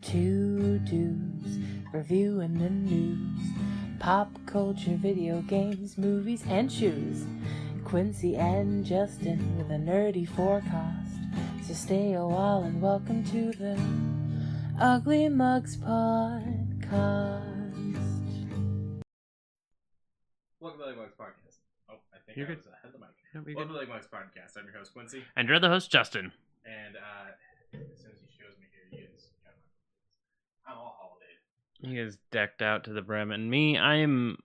Two dudes reviewing the news, pop culture, video games, movies, and shoes. Quincy and Justin with a nerdy forecast. So stay a while and welcome to the Ugly Mugs Podcast. Welcome to the Ugly Mugs Podcast. Oh, I think You're I good. was ahead of the mic. Nope, you're Welcome to good. the Ugly Mugs Podcast. I'm your host, Quincy. And you're the host, Justin. And as soon as he shows me here, you guys kind of, I'm all holiday. He is decked out to the brim, and me, I am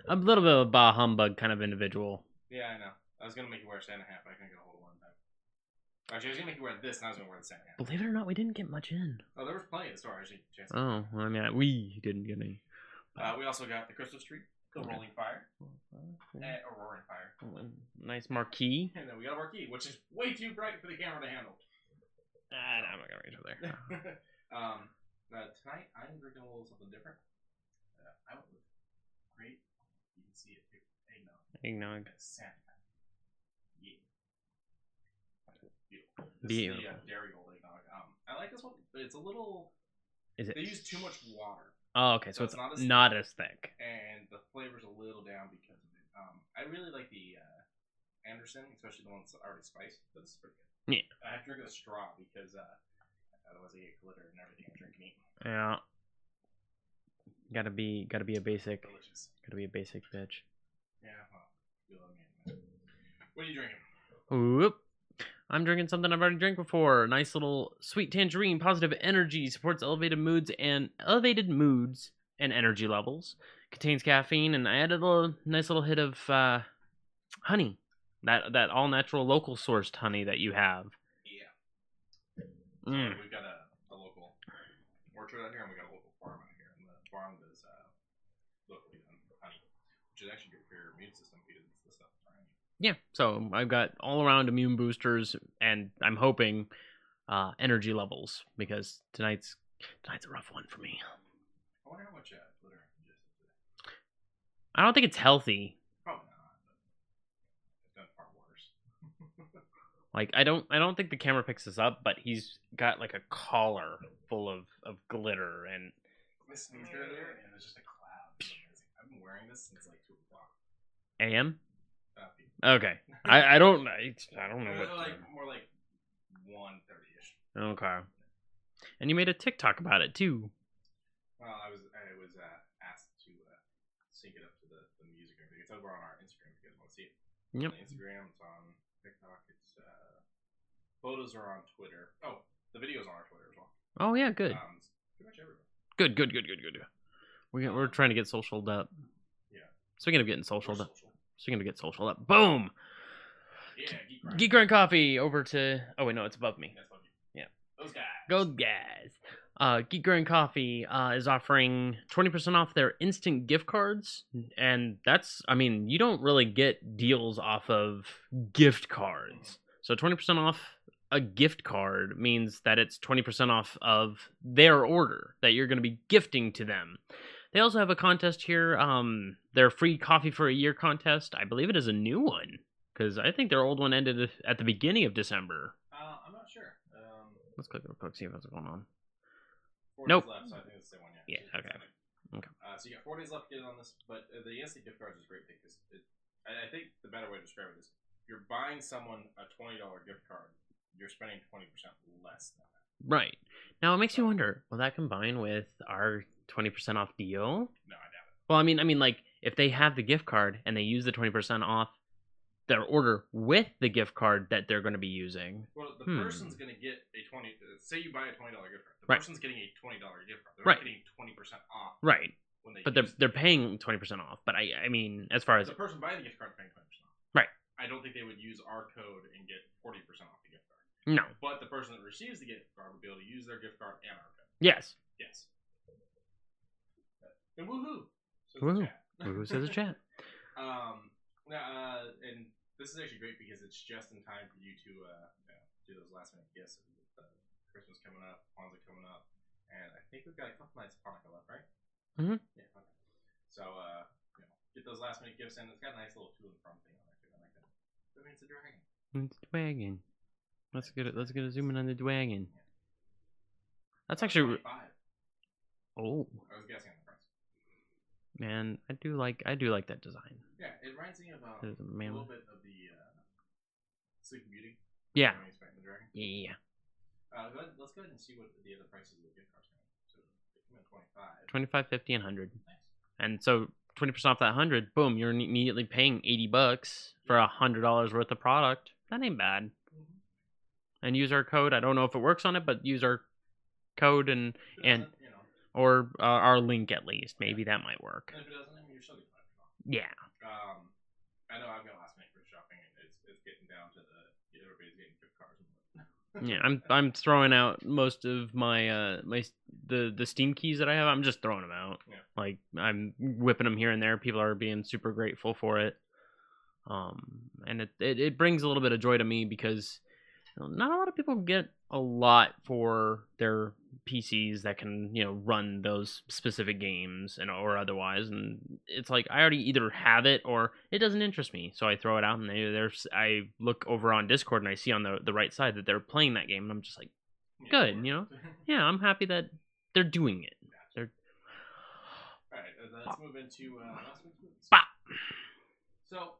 a little bit of a bah humbug kind of individual. Yeah, I know. I was gonna make you wear a Santa hat, but I couldn't get a hold of one time. Actually, I was gonna make you wear this, and I was gonna wear the Santa hat. Believe it or not, we didn't get much in. Oh, there was plenty at the store. Actually, Oh, well, I mean, we didn't get any. We also got the Christmas tree, the rolling fire, a roaring fire, Nice marquee. and then we got a marquee, which is way too bright for the camera to handle. I'm not gonna reach over there. Tonight I'm drinking a little something different. I went with great. You can see it here. Eggnog. Eggnog. Santa. Yeah. Beautiful. This Beautiful. is the dairy gold eggnog. I like this one. It's a little. Is it? They use too much water, Oh, okay. So it's not as thick. and the flavor's a little down because of it. I really like the Anderson, especially the one that's already spiced. But this is pretty good. Yeah. I have to drink it with a straw because otherwise I get glitter and everything I drink and eat. Yeah. Gotta be a basic. Delicious. Gotta be a basic bitch. Yeah. Well, you love me anyway. What are you drinking? Whoop. I'm drinking something I've already drank before. Nice little sweet tangerine, positive energy, supports elevated moods and energy levels. Contains caffeine, and I added a nice little hit of honey. That all natural local sourced honey that you have. Yeah. Mm. So we've got a local orchard out here, and we got a local farm out here. And the farm does locally done honey, which is actually good for your immune system because it's the stuff that's around you. Yeah, so I've got all around immune boosters, and I'm hoping energy levels because tonight's a rough one for me. I wonder how much glitter I ingested today. I don't think it's healthy. Probably not, but I've done far worse. Like I don't think the camera picks this up, but he's got like a collar full of glitter and I sneezed earlier, and it was just a cloud. It was amazing. I've been wearing this since like 2 o'clock. AM. People. Okay, I don't know Like more like 1:30ish. Okay, and you made a TikTok about it too. Well, I was asked to sync it up to the music and everything. It's over on our Instagram if you guys want to see it. Yep. It's on Instagram, it's on TikTok, it's photos are on Twitter. Oh, the video's on our Twitter as well. Oh yeah, good. It's pretty much everywhere. Good. We're trying to get socialed up. Yeah. Speaking of getting socialed up. Social. Boom. Yeah, Geek Grind Coffee over to. Oh wait, no, it's above me. That's above you. Yeah. Those guys. Go guys. Geek Grind Coffee is offering 20% off their instant gift cards, and you don't really get deals off of gift cards. So 20% off a gift card means that it's 20% off of their order that you're going to be gifting to them. They also have a contest here, their free coffee for a year contest. I believe it is a new one, because I think their old one ended at the beginning of December. I'm not sure. Let's click real quick, see what's going on. 4 Nope. days left, so I think it's the same one. Yeah, okay. So you got 4 days left to get on this, but the instant gift cards is great because I think the better way to describe it is if you're buying someone a $20 gift card, you're spending 20% less than that. Right. Now it makes me wonder, will that combine with our 20% off deal? No, I doubt it. Well, I mean, like if they have the gift card and they use the 20% off their order with the gift card that they're going to be using. Well, the person's going to get a say you buy a $20 gift card. The Right. person's getting a $20 gift card. They're Right. not getting 20% off. Right. When they But use they're paying 20% off. But I mean, as far as the person buying the gift card is paying 20% off. Right. I don't think they would use our code and get 40% off the gift card. no. But the person that receives the gift card would be able to use their gift card and our code. Yes. Yes. And woohoo! Says Woohoo. the chat. Who says a chat? And this is actually great because it's just in time for you to do those last minute gifts with Christmas coming up, Kwanzaa coming up, and I think we've got a couple nights of Hanukkah left, right? Mhm. Yeah. Okay. So get those last minute gifts in. It's got a nice little to and from thing on it. I like that. I mean, it's a dragon. It's the wagon. Let's get a zoom in on the wagon. That's actually 25. oh I was guessing on the price. man, I do like that design. Yeah, it reminds me of a Man. little bit of the Sleeping Beauty. Yeah. When he's fighting the dragon. Yeah. Let's go ahead and see what the other prices of the gift cards are. So they come in 25. 25, 50, and 100. Nice. And so 20% off that 100, boom, you're immediately paying $80 for $100 worth of product. That ain't bad. Mm-hmm. And use our code. I don't know if it works on it, but use our code and or our link at least. Maybe that might work. And if it doesn't, I mean, you're still getting 5%. Yeah. I know I've got last minute for shopping, and it's getting down to everybody's getting gift cards. Yeah, I'm throwing out most of my the Steam keys that I have. I'm just throwing them out. Yeah. Like I'm whipping them here and there. People are being super grateful for it. And it brings a little bit of joy to me because not a lot of people get a lot for their PCs that can run those specific games or otherwise, and it's like I already either have it or it doesn't interest me, so I throw it out. And I look over on Discord and I see on the right side that they're playing that game, and I'm just like, good, yeah, I'm happy that they're doing it. They're all right. Let's move into last week's movies. Bah! So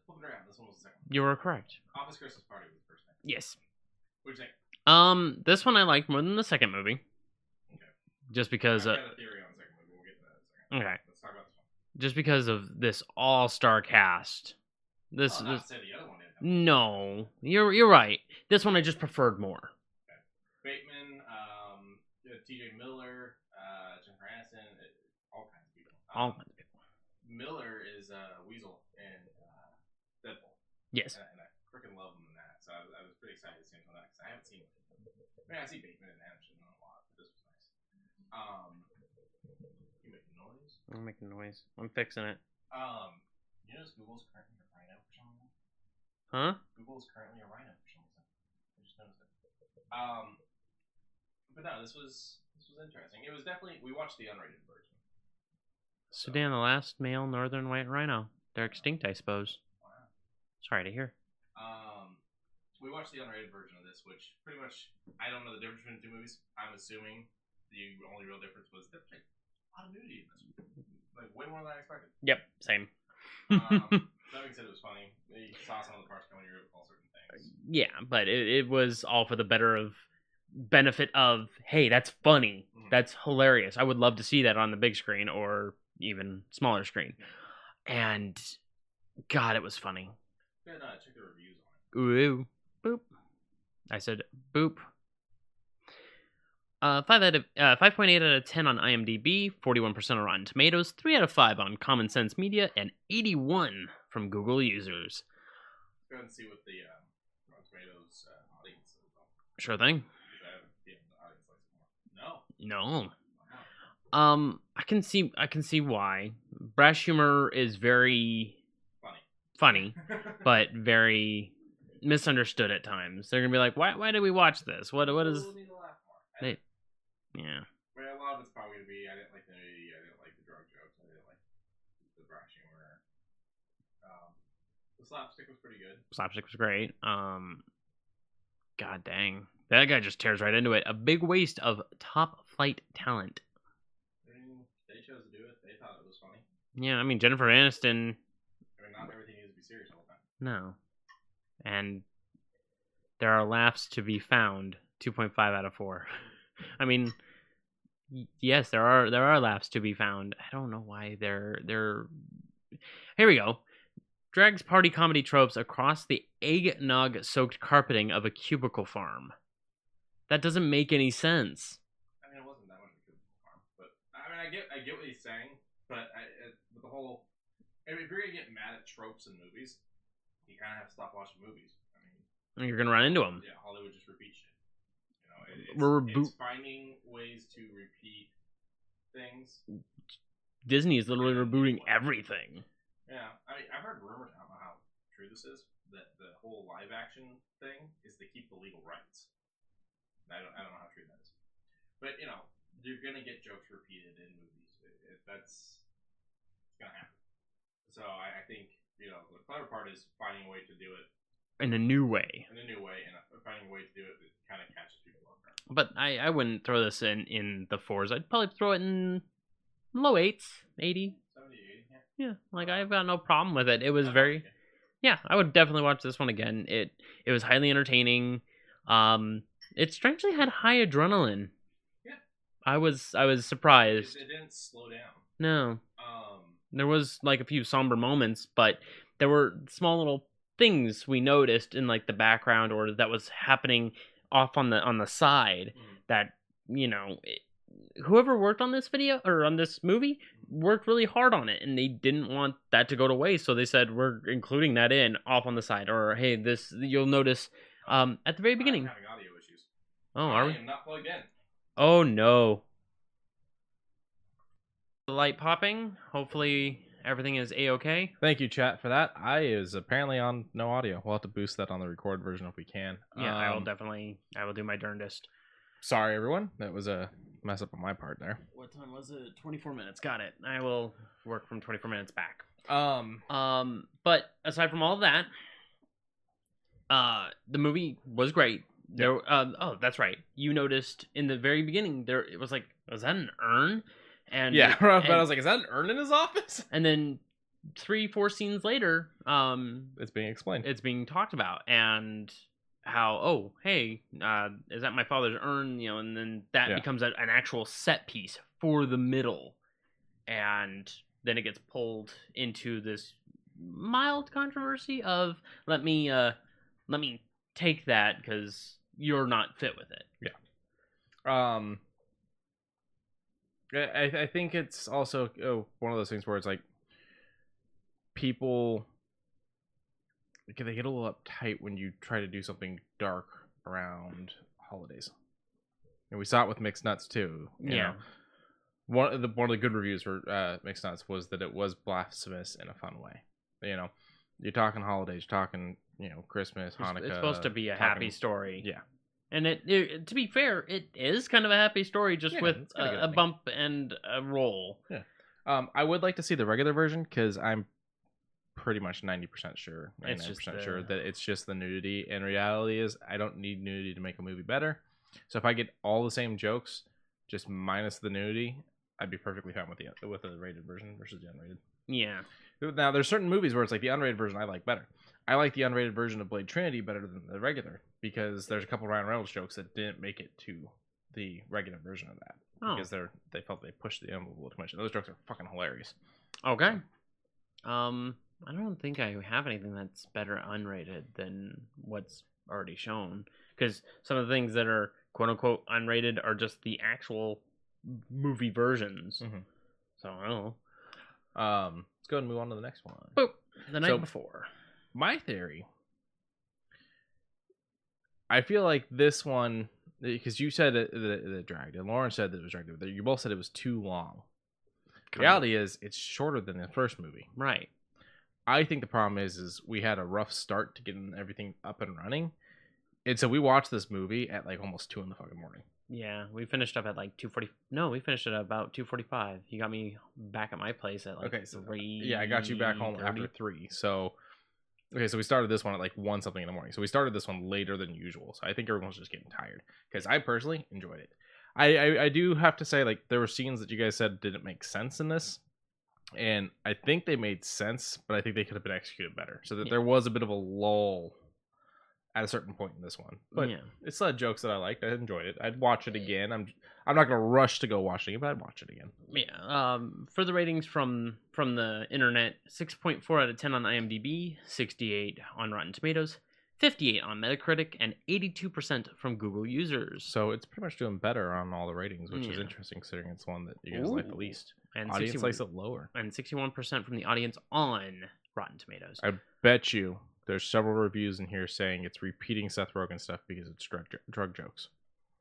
flip it around. This one was the second one. You were correct. Office Christmas Party was the first thing. Yes. What'd you think? This one I liked more than the second movie. Okay. Just because. I've got a theory on the second movie. We'll get to that in a second. Okay. Let's talk about this one. Just because of this all-star cast. Not to say the other one didn't. No, you're right. This one I just preferred more. Okay. Bateman, T.J. Miller, Jennifer Aniston, all kinds of people. All kinds of people. Miller is Weasel in Deadpool. Yes. And I freaking love him in that. So I was pretty excited to see him on that because I haven't seen him. I mean, I see Bateman and Aniston a lot, but this was nice. You making noise? I'm making noise. I'm fixing it. You notice Google's currently a rhino for some reason? Huh? Google's currently a rhino for some reason. I just noticed it. But no, this was interesting. It was definitely, we watched the unrated version. Sudan, the last male northern white rhino. They're extinct, I suppose. Wow. Sorry to hear. We watched the unrated version of this, which pretty much, I don't know the difference between the two movies. I'm assuming the only real difference was there's a lot of nudity in this one. Like, way more than I expected. Yep, same. That being said, it was funny. You saw some of the parts coming, you recall certain things. Yeah, but it was all for the benefit of, hey, that's funny. Mm-hmm. That's hilarious. I would love to see that on the big screen or even smaller screen. And, God, it was funny. Yeah, no, I checked the reviews on it. Ooh, boop. I said boop. 5.8 out of 10 on IMDb, 41% on Rotten Tomatoes, 3 out of 5 on Common Sense Media, and 81 from Google users. Let's go ahead and see what the Rotten Tomatoes audience is. Sure thing. Because I have a feeling the audience likes it more. No. Wow. I can see why. Brash humor is very funny, but very misunderstood at times. They're gonna be like, why did we watch this? What is? Need to laugh more. Yeah. But a lot of it's probably gonna be I didn't like the nudity, I didn't like the drug jokes, I didn't like the brash humor. The slapstick was pretty good. Slapstick was great. God dang, that guy just tears right into it. A big waste of top flight talent. They chose to do it. They thought it was funny. Yeah, I mean Jennifer Aniston. I mean, not everything needs to be serious all the time. No. And there are laughs to be found. 2.5 out of 4. I mean, yes, there are laughs to be found. I don't know why they're. Here we go. Drags party comedy tropes across the eggnog-soaked carpeting of a cubicle farm. That doesn't make any sense. I mean, it wasn't that much of a cubicle farm, but I mean, I get what he's saying, but with the whole, if you're gonna get mad at tropes in movies, you kind of have to stop watching movies. I mean, You're gonna run into them. Yeah, Hollywood just repeats shit. You know, it's finding ways to repeat things. Disney is literally rebooting everything. Yeah, I mean, I've heard rumors. I don't know how true this is. That the whole live action thing is to keep the legal rights. I don't know how true that is, but you know, you're gonna get jokes repeated in movies. It's gonna happen. So I think the clever part is finding a way to do it in a new way. and finding a way to do it that kind of catches people off guard. But I wouldn't throw this in the 4s. I'd probably throw it in low 8s, 80. 70, 80, Yeah, like I've got no problem with it. It was very, yeah. I would definitely watch this one again. It was highly entertaining. It strangely had high adrenaline. Yeah, I was surprised. It didn't slow down. No, there was like a few somber moments, but there were small little things we noticed in like the background or that was happening off on the side that whoever worked on this video or on this movie worked really hard on it, and they didn't want that to go to waste, so they said we're including that in off on the side. Or hey, this you'll notice at the very beginning. I'm having audio issues. Oh, are we? I am not plugged in. Oh no. The light popping. Hopefully everything is a-okay. Thank you, chat, for that. I is apparently on no audio. We'll have to boost that on the record version if we can. Yeah, I will do my darndest. Sorry, everyone. That was a mess up on my part there. What time was it? 24 minutes. Got it. I will work from 24 minutes back. But aside from all of that, the movie was great. There, oh, that's right. You noticed in the very beginning there it was like, was that an urn? And yeah, but I was like, is that an urn in his office? And then 3-4 scenes later, it's being explained. It's being talked about, and how, oh, hey, is that my father's urn? And then that becomes an actual set piece for the middle, and then it gets pulled into this mild controversy of let me take that because you're not fit with it. Yeah. I think it's also one of those things where it's like people they get a little uptight when you try to do something dark around holidays, and we saw it with Mixed Nuts too. You know? One of the good reviews for Mixed Nuts was that it was blasphemous in a fun way. You're talking holidays, you're talking Christmas, Hanukkah. It's supposed to be a happy story. Yeah. And it to be fair, it is kind of a happy story, just with a bump and a roll. Yeah. I would like to see the regular version because I'm pretty much 90% sure, 99% sure that it's just the nudity. And reality is, I don't need nudity to make a movie better. So if I get all the same jokes, just minus the nudity, I'd be perfectly fine with the rated version versus the unrated. Yeah. Now there's certain movies where it's like the unrated version I like better. I like the unrated version of Blade Trinity better than the regular because there's a couple Ryan Reynolds jokes that didn't make it to the regular version of that because they felt they pushed the envelope a little too much. Those jokes are fucking hilarious. Okay. I don't think I have anything that's better unrated than what's already shown, because some of the things that are quote unquote unrated are just the actual movie versions. Mm-hmm. So I don't know. Let's go ahead and move on to the next one. Boop. The night before. My theory, I feel like this one, because you said that it dragged, and Lauren said that it was dragged. You both said it was too long. The reality is, it's shorter than the first movie. Right. I think the problem is we had a rough start to getting everything up and running, and so we watched this movie at like almost 2 in the fucking morning. Yeah, we finished up at like 2:40. No, we finished it at about 2:45. You got me back at my place at like 3. Yeah, I got you back home after 3. So. Okay, so we started this one at like 1 something in the morning. So we started this one later than usual. So I think everyone's just getting tired because I personally enjoyed it. I do have to say, like, there were scenes that you guys said didn't make sense in this, and I think they made sense, but I think they could have been executed better. So that there was a bit of a lull at a certain point in this one. But it's still had jokes that I liked. I enjoyed it. I'd watch it again. I'm not gonna rush to go watch it again, but I'd watch it again. Yeah. For the ratings from the internet, 6.4 out of 10 on IMDb, 68 on Rotten Tomatoes, 58 on Metacritic, and 82% from Google users. So it's pretty much doing better on all the ratings, which is interesting considering it's one that you guys like the least. And audience likes it lower. And 61% from the audience on Rotten Tomatoes. I bet you there's several reviews in here saying it's repeating Seth Rogen stuff because it's drug jokes.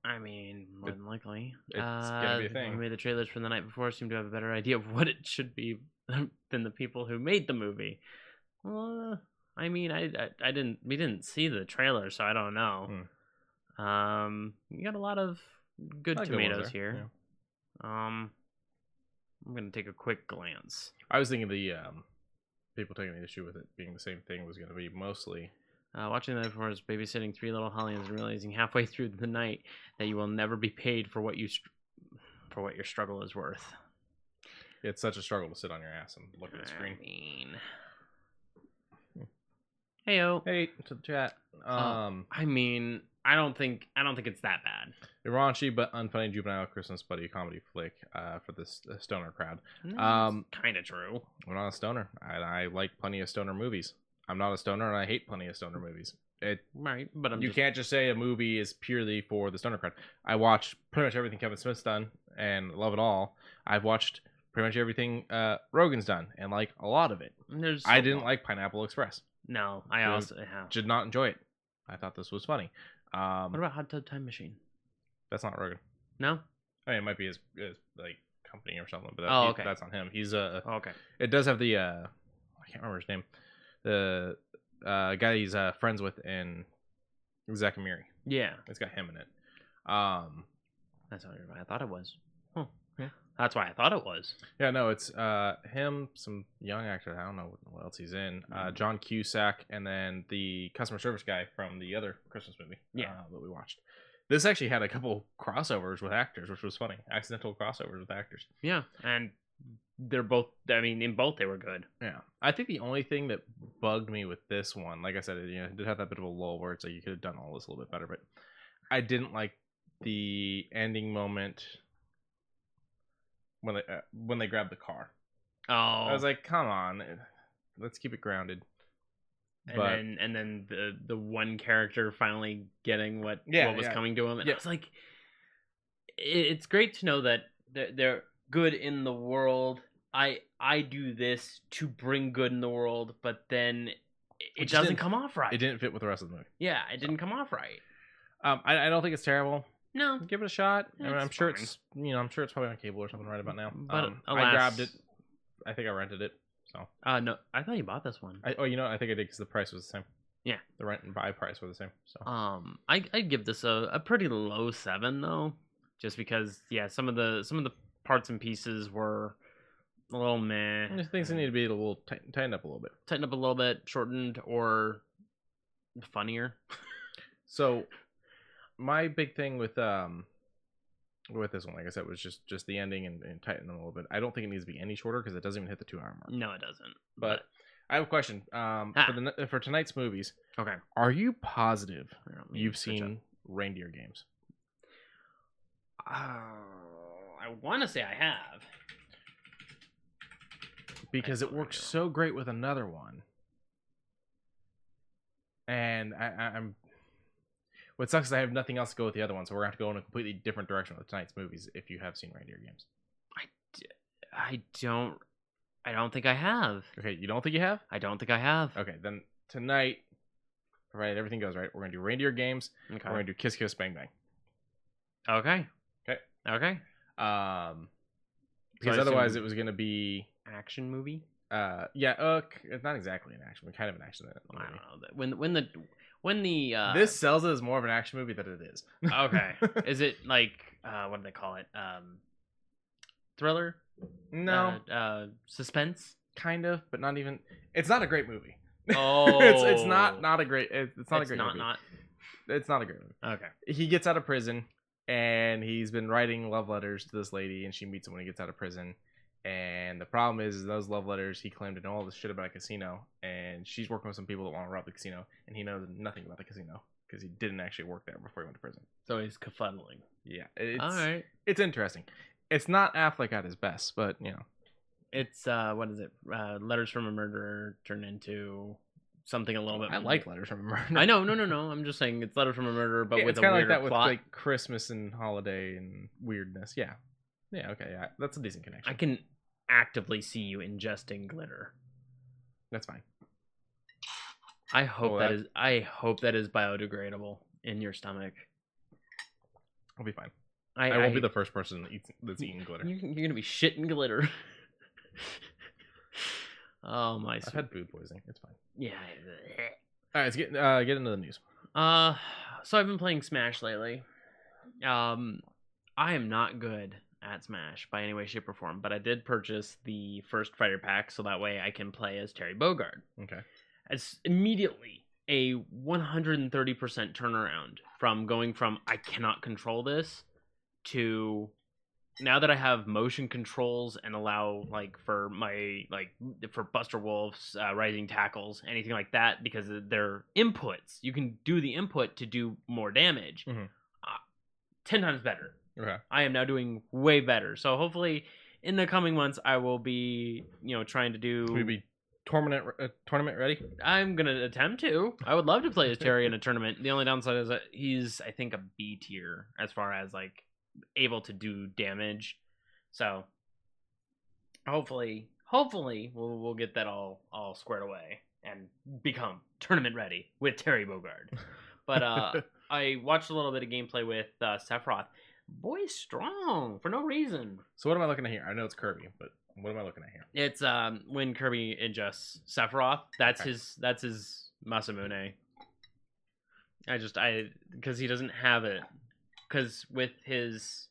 I mean, more than likely. It's gonna be a thing. Maybe the trailers from the night before seem to have a better idea of what it should be than the people who made the movie. Well, I mean, we didn't see the trailer, so I don't know. You got a lot of good tomatoes here. Yeah. I'm gonna take a quick glance. I was thinking the people taking the issue with it being the same thing was gonna be mostly Watching that before is babysitting 3 little hellions and realizing halfway through the night that you will never be paid for what your struggle is worth. It's such a struggle to sit on your ass and look at the screen. I mean, heyo. Hey to the chat. I mean, I don't think it's that bad. A raunchy but unfunny juvenile Christmas buddy comedy flick for this stoner crowd. Kind of true. I'm not a stoner. I like plenty of stoner movies. I'm not a stoner, and I hate plenty of stoner movies. Right, but you can't just say a movie is purely for the stoner crowd. I watch pretty much everything Kevin Smith's done and love it all. I've watched pretty much everything Rogan's done and like a lot of it. I didn't like Pineapple Express. No, I also have. Did not enjoy it. I thought this was funny. What about Hot Tub Time Machine? That's not Rogan. No? I mean, it might be his like company or something, but okay. That's on him. He's okay. It does have the I can't remember his name. The guy he's friends with in Zach and Miri. Yeah, it's got him in it. That's what I thought it was. Huh. Yeah. That's why I thought it was. Yeah, no, it's him, some young actor. I don't know what else he's in. John Cusack, and then the customer service guy from the other Christmas movie. That we watched. This actually had a couple crossovers with actors, which was funny. Accidental crossovers with actors. Yeah, and they're both. I mean, in both they were good. Yeah, I think the only thing that bugged me with this one, like I said, it did have that bit of a lull where it's like you could have done all this a little bit better, but I didn't like the ending moment when they grabbed the car. Oh, I was like, come on, let's keep it grounded. And then the one character finally getting what was coming to him, and I was like, it's great to know that they're good in the world. I do this to bring good in the world, but then it doesn't come off right. It didn't fit with the rest of the movie. Yeah, it didn't come off right. I don't think it's terrible. No, give it a shot. I mean, I'm sure fine. it's probably on cable or something right about now. But I grabbed it. I think I rented it. So no, I thought you bought this one. I think I did because the price was the same. Yeah, the rent and buy price were the same. So I'd give this a pretty low 7 though, just because some of the parts and pieces were a little meh. There's things that need to be a little tightened up a little bit. Tightened up a little bit, shortened, or funnier. So my big thing with this one, like I said, was just the ending and tighten them a little bit. I don't think it needs to be any shorter because it doesn't even hit the 2-hour mark. No, it doesn't. But I have a question. For tonight's movies. Okay. Are you positive you've seen Reindeer Games? I want to say I have. Because it works so great with another one. And I'm... What sucks is I have nothing else to go with the other one, so we're going to have to go in a completely different direction with tonight's movies if you have seen Reindeer Games. I don't think I have. Okay, you don't think you have? I don't think I have. Okay, then tonight, provided everything goes right, we're going to do Reindeer Games. Okay. We're going to do Kiss Kiss Bang Bang. Okay. Because otherwise it was going to be... Action movie? It's not exactly an action, but kind of an action movie. I don't know. When the this sells it as more of an action movie than it is. Okay. Is it like what do they call it? Thriller? No. Suspense? Kind of, but not even. It's not a great movie. Oh. it's not a great. It's not a great movie. It's not a great movie. Okay. He gets out of prison, and he's been writing love letters to this lady, and she meets him when he gets out of prison. And the problem is those love letters, he claimed to know all this shit about a casino, and she's working with some people that want to rob the casino, and he knows nothing about the casino because he didn't actually work there before he went to prison. So he's kefuddling. Yeah, all right. It's interesting. It's not Affleck at his best, but it's what is it? Letters from a Murderer turned into something a little bit. I like Letters from a Murderer. I know, no. I'm just saying it's Letters from a Murderer, but with it's a kind of weirder like that plot. with like Christmas and holiday and weirdness. Yeah. Okay. Yeah, that's a decent connection. I can actively see you ingesting glitter. That's fine. I hope that is biodegradable in your stomach. I'll be fine. I won't be the first person that's eating glitter. You're gonna be shitting glitter. Oh my! I've had food poisoning. It's fine. Yeah. All right, let's get into the news. So I've been playing Smash lately. I am not good at Smash by any way, shape, or form, but I did purchase the first fighter pack so that way I can play as Terry Bogard. Okay. As immediately a 130% turnaround from going from I cannot control this to now that I have motion controls and allow for my for Buster Wolf's rising tackles, anything like that, because they're inputs. You can do the input to do more damage. 10 times better. Okay. I am now doing way better. So hopefully in the coming months I will be, trying to do. Will you be tournament ready? I'm gonna attempt to. I would love to play as Terry in a tournament. The only downside is that he's, I think, a B tier as far as able to do damage. So hopefully we'll get that all squared away and become tournament ready with Terry Bogard. But I watched a little bit of gameplay with Sephiroth. Boy, strong for no reason. So what am I looking at here? I know it's Kirby, but what am I looking at here? It's when Kirby adjusts Sephiroth. That's his Masamune. Because he doesn't have it. Because with his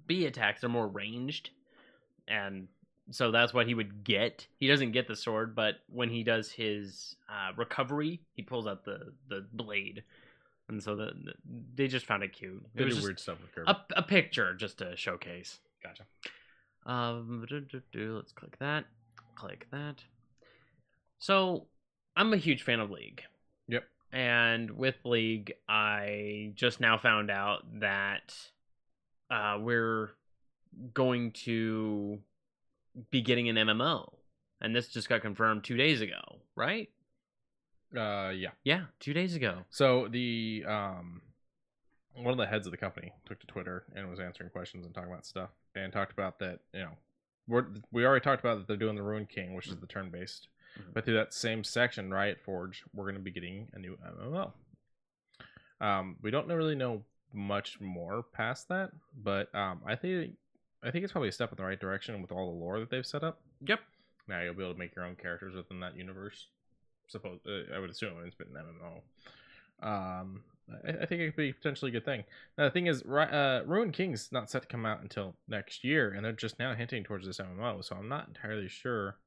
B attacks, they're more ranged, and so that's what he would get. He doesn't get the sword, but when he does his recovery, he pulls out the blade, and so they just found it cute. They It was do just weird stuff with Kirby. a picture just to showcase. Gotcha. Let's click that. Click that. So I'm a huge fan of League. Yep. And with League, I just now found out that we're going to be getting an MMO. And this just got confirmed 2 days ago, right? Yeah. Yeah, 2 days ago. So the one of the heads of the company took to Twitter and was answering questions and talking about stuff, and talked about that, we already talked about that they're doing the Ruined King, which is the turn-based. Mm-hmm. But through that same section, Riot Forge, we're going to be getting a new MMO. We don't really know much more past that, but I think it's probably a step in the right direction with all the lore that they've set up. Yep. Now you'll be able to make your own characters within that universe. I would assume it's been an MMO. I think it could be potentially a good thing. Now the thing is, Ruined King's not set to come out until next year, and they're just now hinting towards this MMO. So I'm not entirely sure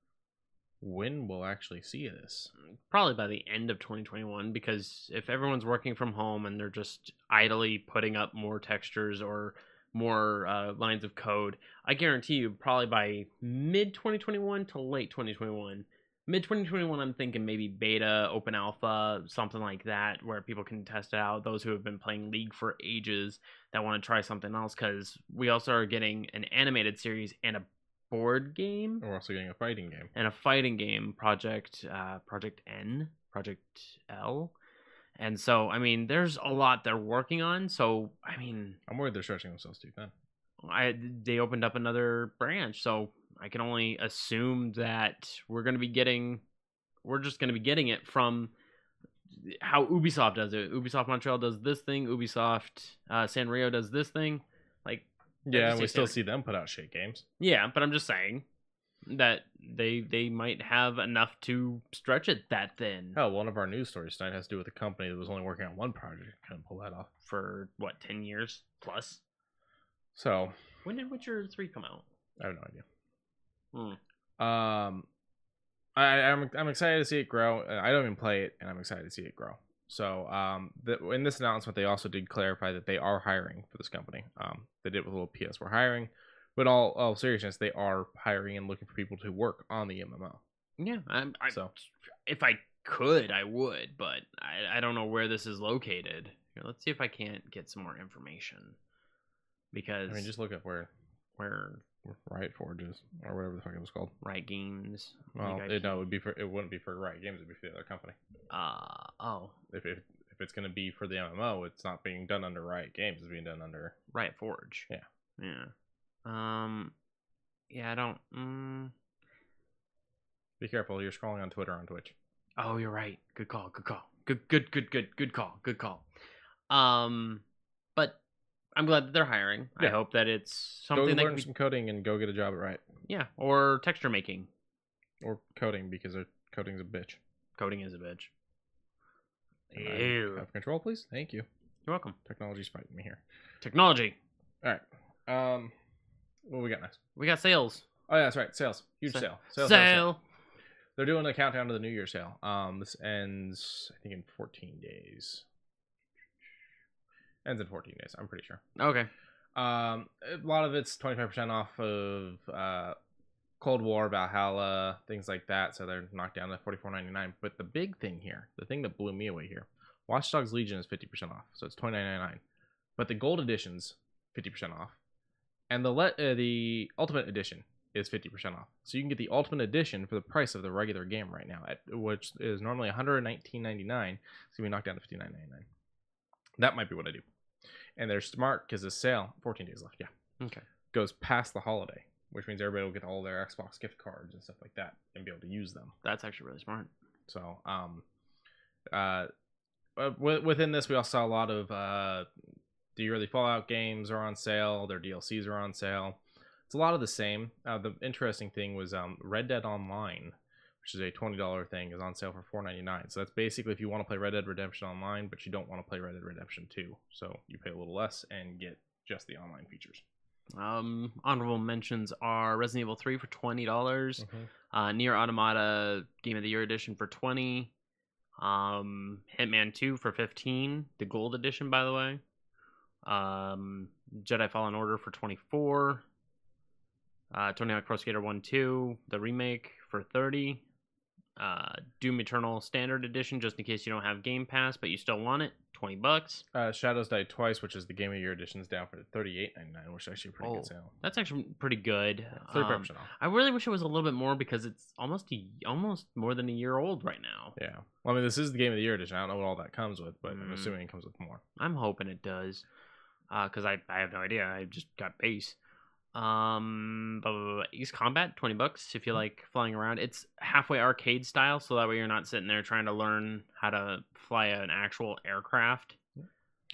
when we'll actually see this. Probably by the end of 2021, because if everyone's working from home and they're just idly putting up more textures or more lines of code, I guarantee you probably by mid 2021 to late 2021. Mid 2021, I'm thinking maybe beta, open alpha, something like that, where people can test it out. Those who have been playing League for ages that want to try something else, because we also are getting an animated series and a board game. We're also getting a fighting game. And a fighting game, Project L. And so, I mean, there's a lot they're working on. So, I mean, I'm worried they're stretching themselves too thin. They opened up another branch, so I can only assume that we're just going to be getting it from how Ubisoft does it. Ubisoft Montreal does this thing. Ubisoft Sanrio does this thing. Yeah, and we still see them put out shit games. Yeah, but I'm just saying that they might have enough to stretch it that thin. Hell, one of our news stories tonight has to do with a company that was only working on one project. Couldn't pull that off for 10 years plus. So when did Witcher 3 come out? I have no idea. Hmm. I'm excited to see it grow. I don't even play it, and I'm excited to see it grow. So in this announcement, they also did clarify that they are hiring for this company. They did with a little PS, we're hiring. But in all seriousness, they are hiring and looking for people to work on the MMO. Yeah, so if I could, I would, but I don't know where this is located. Here, let's see if I can't get some more information. Because just look at where Riot Forge is, or whatever the fuck it was called. Riot Games. Well, it wouldn't be for Riot Games. It'd be for the other company. Oh. If it's gonna be for the MMO, it's not being done under Riot Games. It's being done under Riot Forge. Yeah. Yeah, I don't. Be careful. You're scrolling on Twitter on Twitch. Oh, you're right. Good call. Good call. But I'm glad that they're hiring. Yeah. I hope that it's something go learn some coding and go get a job at Riot. Yeah, or texture making. Or coding, because coding's a bitch. Coding is a bitch. Ew. Have control, please. Thank you. You're welcome. Technology's fighting me here. Technology. All right. What we got next? We got sales. Oh yeah, that's right. Sales. Huge sale. Sale. They're doing a countdown to the New Year sale. This ends, I think, in 14 days. Ends in 14 days, I'm pretty sure. Okay. A lot of it's 25% off of Cold War, Valhalla, things like that. So they're knocked down to $44.99. But the big thing here, the thing that blew me away here, Watch Dogs Legion is 50% off. So it's $29.99. But the Gold Edition's 50% off. And the Ultimate Edition is 50% off. So you can get the Ultimate Edition for the price of the regular game right now, which is normally $119.99. It's going to be knocked down to $59.99. That might be what I do. And they're smart because the sale, 14 days left, yeah. Okay. Goes past the holiday, which means everybody will get all their Xbox gift cards and stuff like that and be able to use them. That's actually really smart. So, within this, we also saw a lot of the yearly Fallout games are on sale. Their DLCs are on sale. It's a lot of the same. The interesting thing was Red Dead Online, which is a $20 thing, is on sale for $4.99. So that's basically if you want to play Red Dead Redemption Online, but you don't want to play Red Dead Redemption 2. So you pay a little less and get just the online features. Honorable mentions are Resident Evil 3 for $20, Nier Automata Game of the Year Edition for $20, Hitman 2 for $15, the Gold Edition, by the way, Jedi Fallen Order for $24, Tony Hawk Pro Skater 1-2, the remake for $30, Doom Eternal Standard Edition, just in case you don't have Game Pass but you still want it, $20. Shadows Die Twice, which is the Game of the Year edition, is down for $38.99, which is actually a pretty good sale. That's actually pretty good. 30% off. I really wish it was a little bit more because it's almost more than a year old right now. Yeah. Well, I mean, this is the Game of the Year edition. I don't know what all that comes with, but I'm assuming it comes with more. I'm hoping it does, because I have no idea. I just got base. East Combat, $20 if you like flying around. It's halfway arcade style, so that way you're not sitting there trying to learn how to fly an actual aircraft.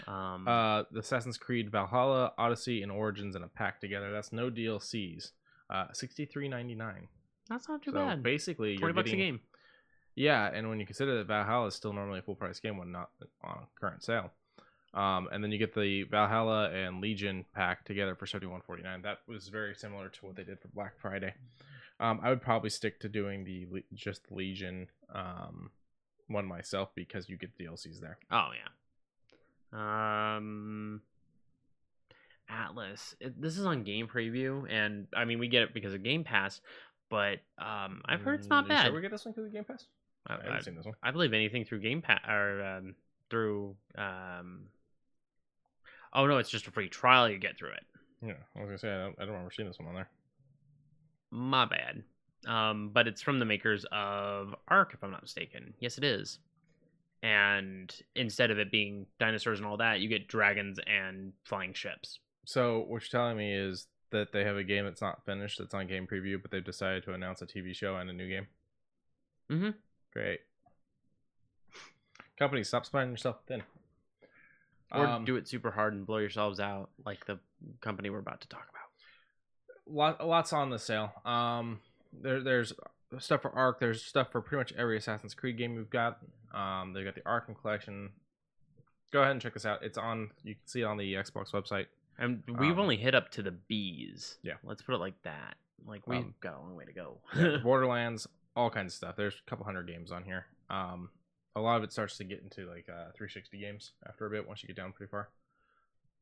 The Assassin's Creed Valhalla, Odyssey, and Origins in a pack together. That's no DLCs. $63.99. That's not too bad. Basically, $20 a game. Yeah, and when you consider that Valhalla is still normally a full price game when not on current sale. And then you get the Valhalla and Legion pack together for $71.49. That was very similar to what they did for Black Friday. I would probably stick to doing just Legion one myself because you get DLCs there. Oh yeah. Atlas. This is on Game Preview, and I mean we get it because of Game Pass, but I've heard it's not bad. Sure we get this one because of Game Pass? I haven't seen this one. I believe anything through Game Pass or through. Oh no, it's just a free trial you get through it. Yeah, I was gonna say I don't remember seeing this one on there. My bad. But it's from the makers of Ark, if I'm not mistaken. Yes, it is. And instead of it being dinosaurs and all that, you get dragons and flying ships. So what you're telling me is that they have a game that's not finished, that's on Game Preview, but they've decided to announce a TV show and a new game? Mm-hmm. Great. Companies, stop spreading yourself thin. Or do it super hard and blow yourselves out like the company we're about to talk about. Lots on the sale. There's stuff for Ark. There's stuff for pretty much every Assassin's Creed game we've got. They've got the Arkham Collection. Go ahead and check this out. It's on. You can see it on the Xbox website. And we've only hit up to the B's. Yeah. Let's put it like that. Like we've got a long way to go. Yeah, Borderlands, all kinds of stuff. There's a couple hundred games on here. A lot of it starts to get into like 360 games after a bit once you get down pretty far.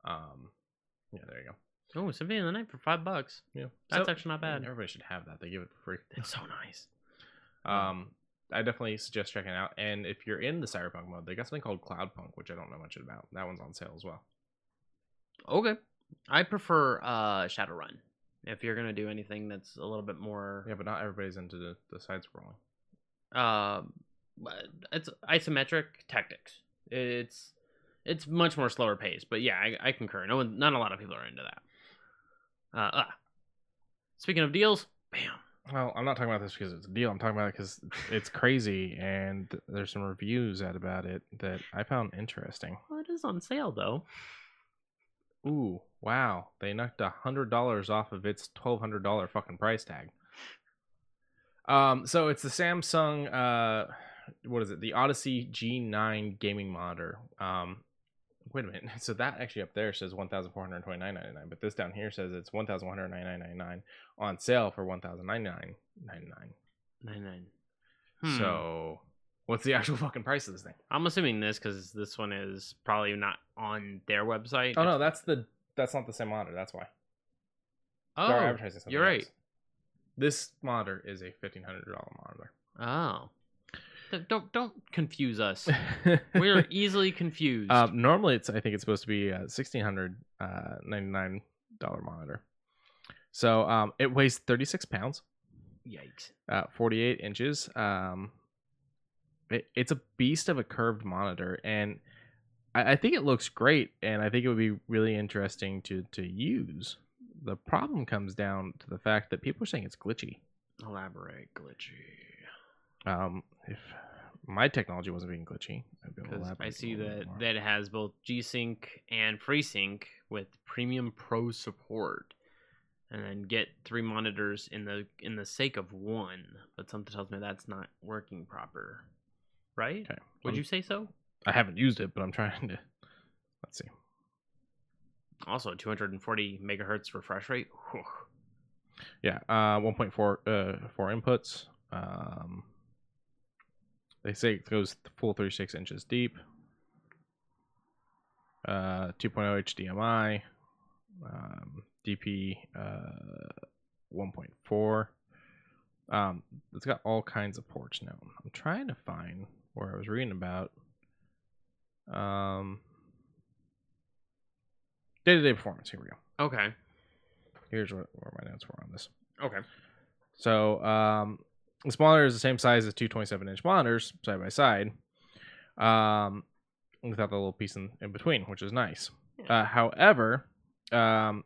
Yeah, there you go. Oh, Symphony of the Night for $5. Yeah, that's actually not bad. Everybody should have that. They give it for free. It's so nice. I definitely suggest checking it out. And if you're in the Cyberpunk mode, they got something called Cloudpunk, which I don't know much about. That one's on sale as well. Okay, I prefer Shadowrun. If you're gonna do anything that's a little bit more, yeah, but not everybody's into the side scrolling. It's isometric tactics. It's much more slower paced, but yeah, I concur. Not a lot of people are into that. Speaking of deals, bam. Well, I'm not talking about this because it's a deal. I'm talking about it because it's crazy, and there's some reviews out about it that I found interesting. Well, it is on sale though. Ooh, wow! They knocked $100 off of its $1,200 fucking price tag. So it's the Samsung. What is it? The Odyssey G9 gaming monitor. Wait a minute. So that actually up there says $1,429.99, but this down here says it's $1,199.99 on sale for $1,099.99. So, what's the actual fucking price of this thing? I'm assuming this because this one is probably not on their website. Oh no, that's not the same monitor. That's why. Oh, They're advertising something you're right. else. This monitor is a $1,500 monitor. Oh, don't confuse us. We're easily confused. Normally, I think it's supposed to be a $1,699 monitor. So it weighs 36 pounds. Yikes. 48 inches. It's a beast of a curved monitor, and I think it looks great, and I think it would be really interesting to use. The problem comes down to the fact that people are saying it's glitchy. Elaborate. Glitchy. If my technology wasn't being glitchy, I'd be able to Because elaborate I see a little bit more. that it has both G-Sync and FreeSync with Premium Pro support, and then get 3 monitors in the sake of 1. But something tells me that's not working proper. Right? Okay. Would you say so? I haven't used it, but I'm trying to. Let's see. Also, 240 megahertz refresh rate. Whew. Yeah, 1.4 4 inputs. They say it goes full 36 inches deep. 2.0 HDMI. DP 1.4. It's got all kinds of ports now. I'm trying to find where I was reading about day-to-day performance. Here we go. Okay. Here's where my notes were on this. Okay. So the monitor is the same size as 2 27-inch monitors side by side, without the little piece in between, which is nice. Yeah. However, when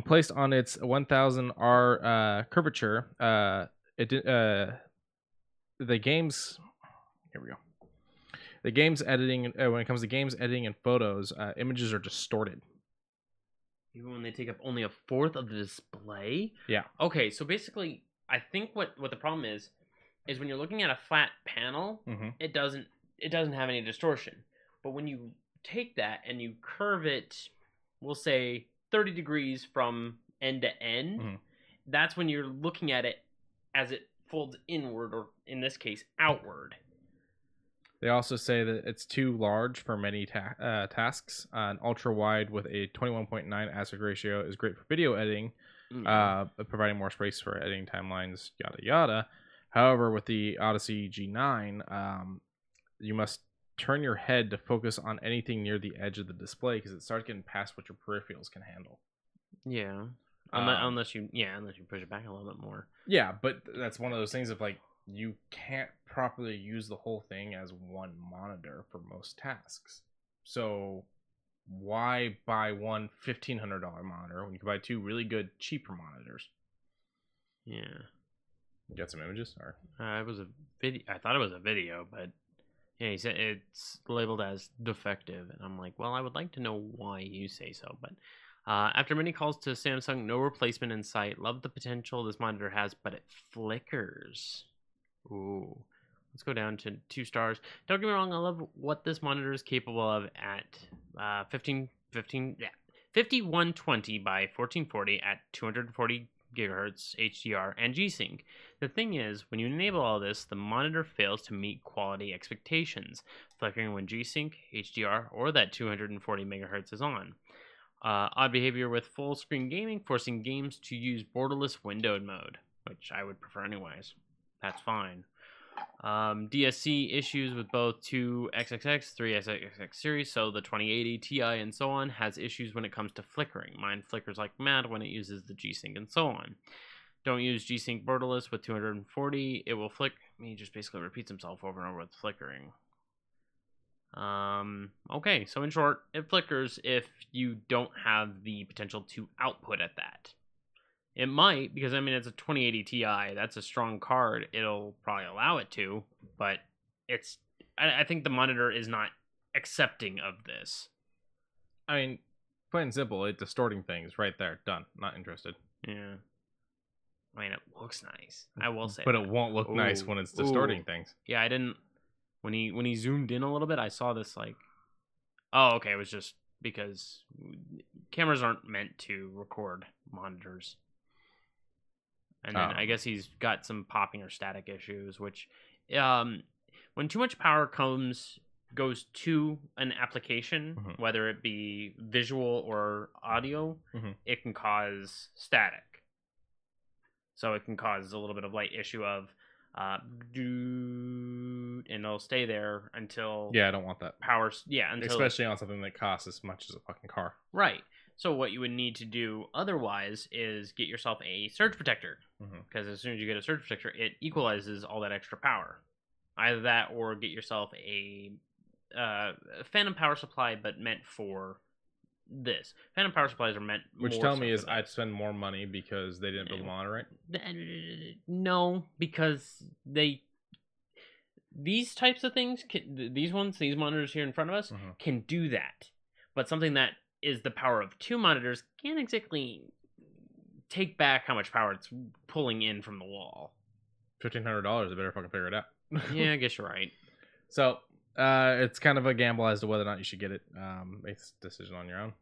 placed on its 1000 R curvature, the game's here we go. The game's editing, when it comes to games editing and photos, images are distorted. Even when they take up only 1/4 of the display? Yeah. Okay, so basically, I think what the problem is when you're looking at a flat panel, it doesn't have any distortion. But when you take that and you curve it, we'll say 30 degrees from end to end, that's when you're looking at it as it folds inward, or in this case, outward. They also say that it's too large for many tasks. An ultra wide with a 21.9 aspect ratio is great for video editing, providing more space for editing timelines, yada yada. However, with the Odyssey G9, you must turn your head to focus on anything near the edge of the display because it starts getting past what your peripherals can handle. Yeah, unless you push it back a little bit more. Yeah, but that's one of those things of like, you can't properly use the whole thing as one monitor for most tasks. So why buy one $1,500 monitor when you can buy 2 really good, cheaper monitors? Yeah. You got some images? Or It was a video. I thought it was a video, but yeah, he said it's labeled as defective, and I'm like, well, I would like to know why you say so. But after many calls to Samsung, no replacement in sight. Love the potential this monitor has, but it flickers. Ooh. Let's go down to 2 stars. Don't get me wrong, I love what this monitor is capable of at 5120 by 1440 at 240 gigahertz HDR and G-Sync. The thing is, when you enable all this, the monitor fails to meet quality expectations, flickering when G-Sync, HDR, or that 240 megahertz is on. Odd behavior with full screen gaming, forcing games to use borderless windowed mode, which I would prefer anyways. That's fine. DSC issues with both 2XXX, 3XXX series, so the 2080 Ti and so on has issues when it comes to flickering. Mine flickers like mad when it uses the G-Sync and so on. Don't use G-Sync borderless with 240, it will flick. He just basically repeats himself over and over with flickering. Okay, so in short, it flickers if you don't have the potential to output at that. It might, because I mean it's a 2080 Ti. That's a strong card. It'll probably allow it to, but I think the monitor is not accepting of this. I mean, plain and simple, it's distorting things right there. Done. Not interested. Yeah. I mean, it looks nice. I will say, but that. It won't look nice when it's distorting things. Yeah, I didn't. When he zoomed in a little bit, I saw this like, oh, okay. It was just because cameras aren't meant to record monitors. And then I guess he's got some popping or static issues, which when too much power goes to an application, Mhm. whether it be visual or audio, Mhm. it can cause static. So it can cause a little bit of light issue of and it'll stay there until Yeah, I don't want that. until Especially on something that costs as much as a fucking car. right. So what you would need to do otherwise is get yourself a surge protector, Mhm. because as soon as you get a surge protector, it equalizes all that extra power. Either that, or get yourself a phantom power supply, but meant for this. Phantom power supplies are meant. Which more tell so me for is this. I'd spend more money because they didn't build the monitor right. No, because these types of things, these monitors here in front of us, Mhm. can do that. But something that is the power of 2 monitors can't exactly take back how much power it's pulling in from the wall. $1,500. I better fucking figure it out. Yeah, I guess you're right. So it's kind of a gamble as to whether or not you should get it. Make this decision on your own.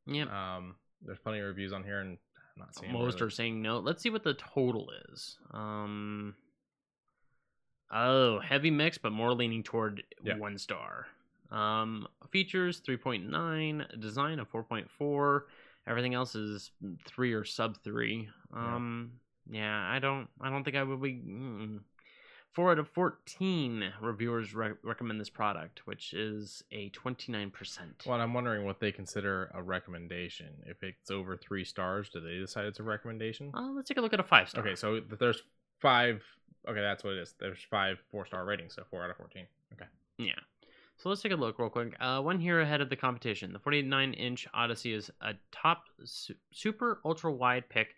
Yeah. There's plenty of reviews on here, and I'm not seeing Most really. are saying no. Let's see what the total is. Oh, heavy mix, but more leaning toward 1 star. Features 3.9, design of 4.4. Everything else is 3 or sub 3. Yeah, I don't think I would be. 4 out of 14 reviewers recommend this product, which is a 29%. Well, I'm wondering what they consider a recommendation. If it's over 3 stars, do they decide it's a recommendation? Let's take a look at a 5-star. Okay, so there's 5. Okay, that's what it is. There's 5 4-star ratings, so 4 out of 14. Okay. Yeah. So let's take a look real quick. One here ahead of the competition. The 49-inch Odyssey is a top super ultra-wide pick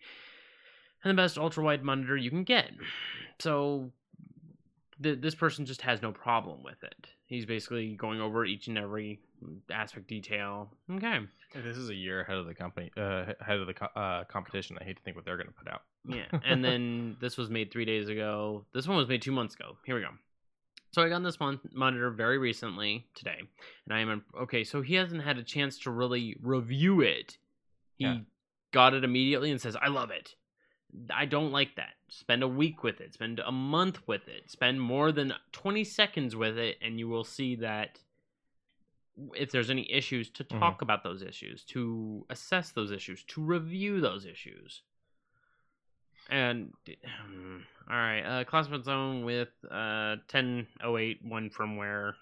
and the best ultra-wide monitor you can get. So this person just has no problem with it. He's basically going over each and every aspect detail. Okay. This is a year ahead of the company, ahead of the competition. I hate to think what they're going to put out. Yeah, and then this was made 3 days ago. This one was made 2 months ago. Here we go. So I got this monitor very recently today, and I am okay. So he hasn't had a chance to really review it. He got it immediately and says, "I love it." I don't like that. Spend a week with it. Spend a month with it. Spend more than 20 seconds with it, and you will see that if there's any issues, to talk about those issues, to assess those issues, to review those issues. And all right, classified zone with 1008 one firmware.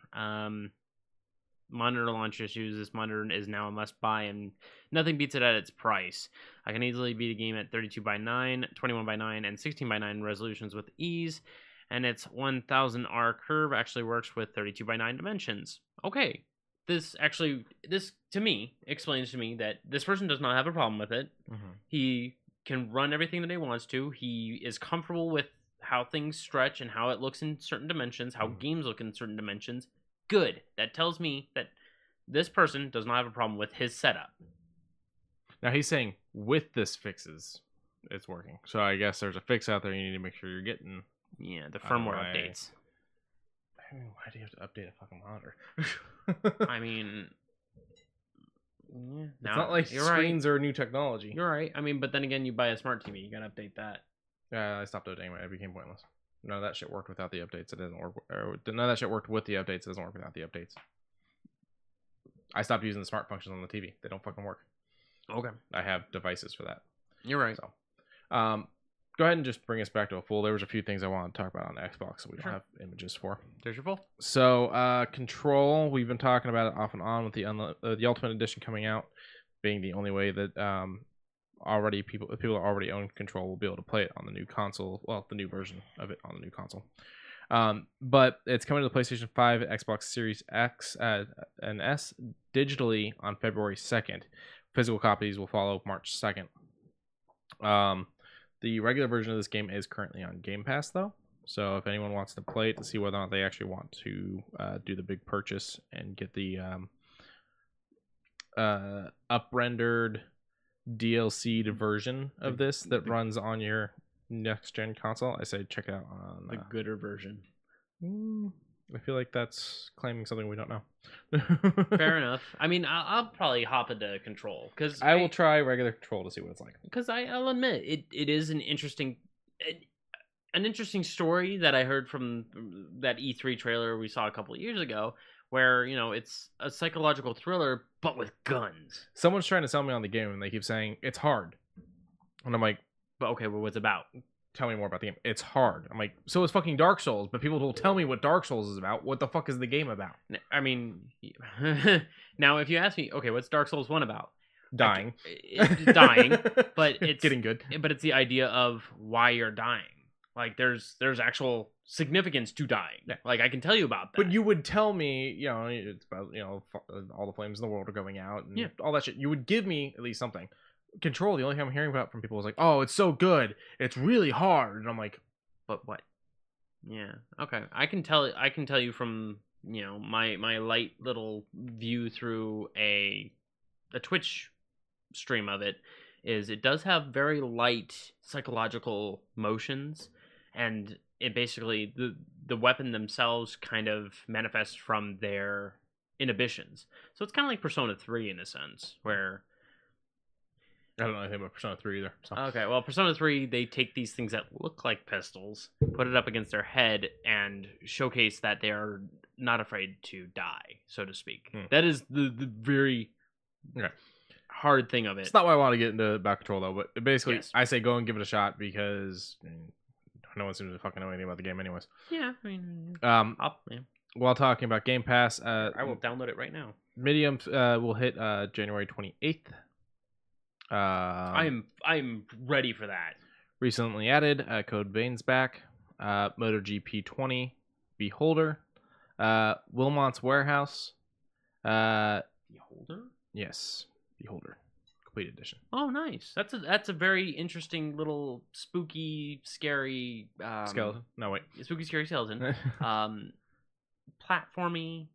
Monitor launch issues. This monitor is now a must buy, and nothing beats it at its price. I can easily beat a game at 32:9, 21:9, and 16:9 resolutions with ease, and its 1000R curve actually works with 32:9 dimensions. Okay, this to me explains to me that this person does not have a problem with it. He can run everything that he wants to. He is comfortable with how things stretch and how it looks in certain dimensions, how games look in certain dimensions. Good. That tells me that this person does not have a problem with his setup. Now he's saying with this fixes, it's working. So I guess there's a fix out there you need to make sure you're getting. Yeah, the firmware updates. I mean, why do you have to update a fucking monitor? I mean, yeah, it's not like screens right. are new technology. You're right. I mean, but then again, you buy a smart TV, you gotta update that. Yeah, I stopped updating it. It became pointless. None of that shit worked without the updates. It doesn't work. None of that shit worked with the updates. It doesn't work without the updates. I stopped using the smart functions on the TV. They don't fucking work. Okay. I have devices for that. You're right. So, go ahead and just bring us back to a full. There was a few things I wanted to talk about on the Xbox that we don't have images for. There's your full. So, Control. We've been talking about it off and on with the Ultimate Edition coming out, being the only way that people that already own Control will be able to play it on the new console. Well, the new version of it on the new console. But it's coming to the PlayStation 5, Xbox Series X, and S digitally on February 2nd. Physical copies will follow March 2nd. The regular version of this game is currently on Game Pass, though. So if anyone wants to play it to see whether or not they actually want to do the big purchase and get the up-rendered DLC'd version of this that runs on your next-gen console, I say check it out on the gooder version. I feel like that's claiming something we don't know. Fair enough. I mean, I'll probably hop into Control because I will try regular Control to see what it's like. Because I'll admit it is an interesting. an interesting story that I heard from that E3 trailer we saw a couple of years ago, where it's a psychological thriller but with guns. Someone's trying to sell me on the game, and they keep saying it's hard, and I'm like, But okay, well, what's it about? tell me more about the game. It's hard. I'm like, so is fucking Dark Souls, but people will tell me what Dark Souls is about. What the fuck is the game about? I mean, now if you ask me, okay, what's Dark Souls 1 about? Dying. Dying, but it's getting good. But it's the idea of why you're dying. Like there's actual significance to dying. Yeah. Like I can tell you about that. But you would tell me, it's about, all the flames in the world are going out and all that shit. You would give me at least something. Control, the only thing I'm hearing about from people is like, oh, it's so good. It's really hard. And I'm like, but what? Yeah. Okay. I can tell you from, my light little view through a Twitch stream of it is it does have very light psychological motions, and it basically the weapon themselves kind of manifests from their inhibitions. So it's kind of like Persona 3 in a sense, where I don't know anything about Persona 3 either. So. Okay, well, Persona 3, they take these things that look like pistols, put it up against their head, and showcase that they are not afraid to die, so to speak. That is the very hard thing of it. It's not why I want to get into back control, though, but basically, Yes. I say go and give it a shot because no one seems to fucking know anything about the game anyways. Yeah, I mean... While talking about Game Pass... I will download it right now. Medium will hit January 28th. I'm ready for that. Recently added Code Vein's back, MotoGP 20, Beholder, Wilmot's Warehouse. Beholder? Yes, Beholder, complete edition. Oh, nice. That's a very interesting little spooky, scary skeleton. No wait, spooky, scary skeleton. Platformy.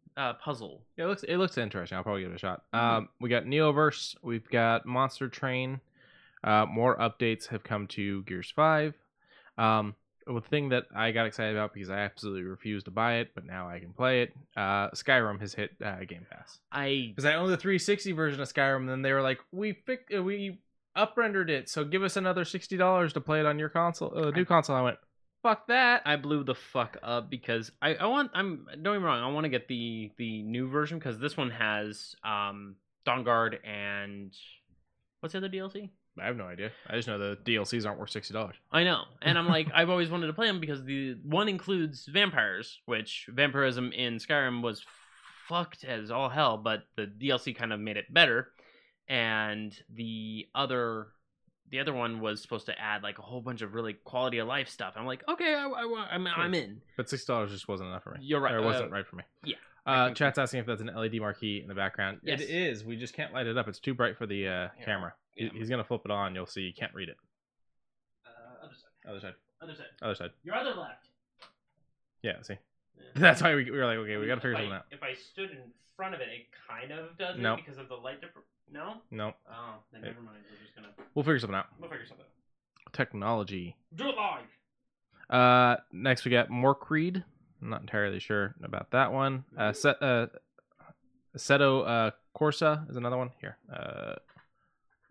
Puzzle. Yeah, it looks interesting. I'll probably give it a shot. We got Neoverse. We've got Monster Train. More updates have come to Gears 5. The thing that I got excited about because I absolutely refused to buy it, but now I can play it. Skyrim has hit Game Pass. Because I own the 360 version of Skyrim, and then they were like, we up-rendered it, so give us another $60 to play it on your console, new console. I went, fuck that. I blew the fuck up because don't get me wrong, I want to get the new version because this one has Dawnguard and what's the other DLC? I have no idea. I just know the DLCs aren't worth $60. I know, and I'm like, I've always wanted to play them because the one includes vampires, which vampirism in Skyrim was fucked as all hell, but the DLC kind of made it better, and the other one was supposed to add like a whole bunch of really quality of life stuff. I'm like, okay, I'm in. But $6 just wasn't enough for me. You're right. Or it wasn't right for me. Yeah. Chat's asking if that's an LED marquee in the background. Yes. It is. We just can't light it up. It's too bright for the camera. Yeah. He's gonna flip it on. You'll see. You can't read it. Other side. Other side. Your other left. Yeah. See. Yeah. That's why we were like, okay, we gotta figure something out. If I stood in front of it, it kind of does Nope. it because of the light difference. No. No. Oh, then never mind. We're just gonna. We'll figure something out. We'll figure something out. Technology. Do it live. Next we got Morkreed. I'm not entirely sure about that one. Seto Corsa is another one. Here.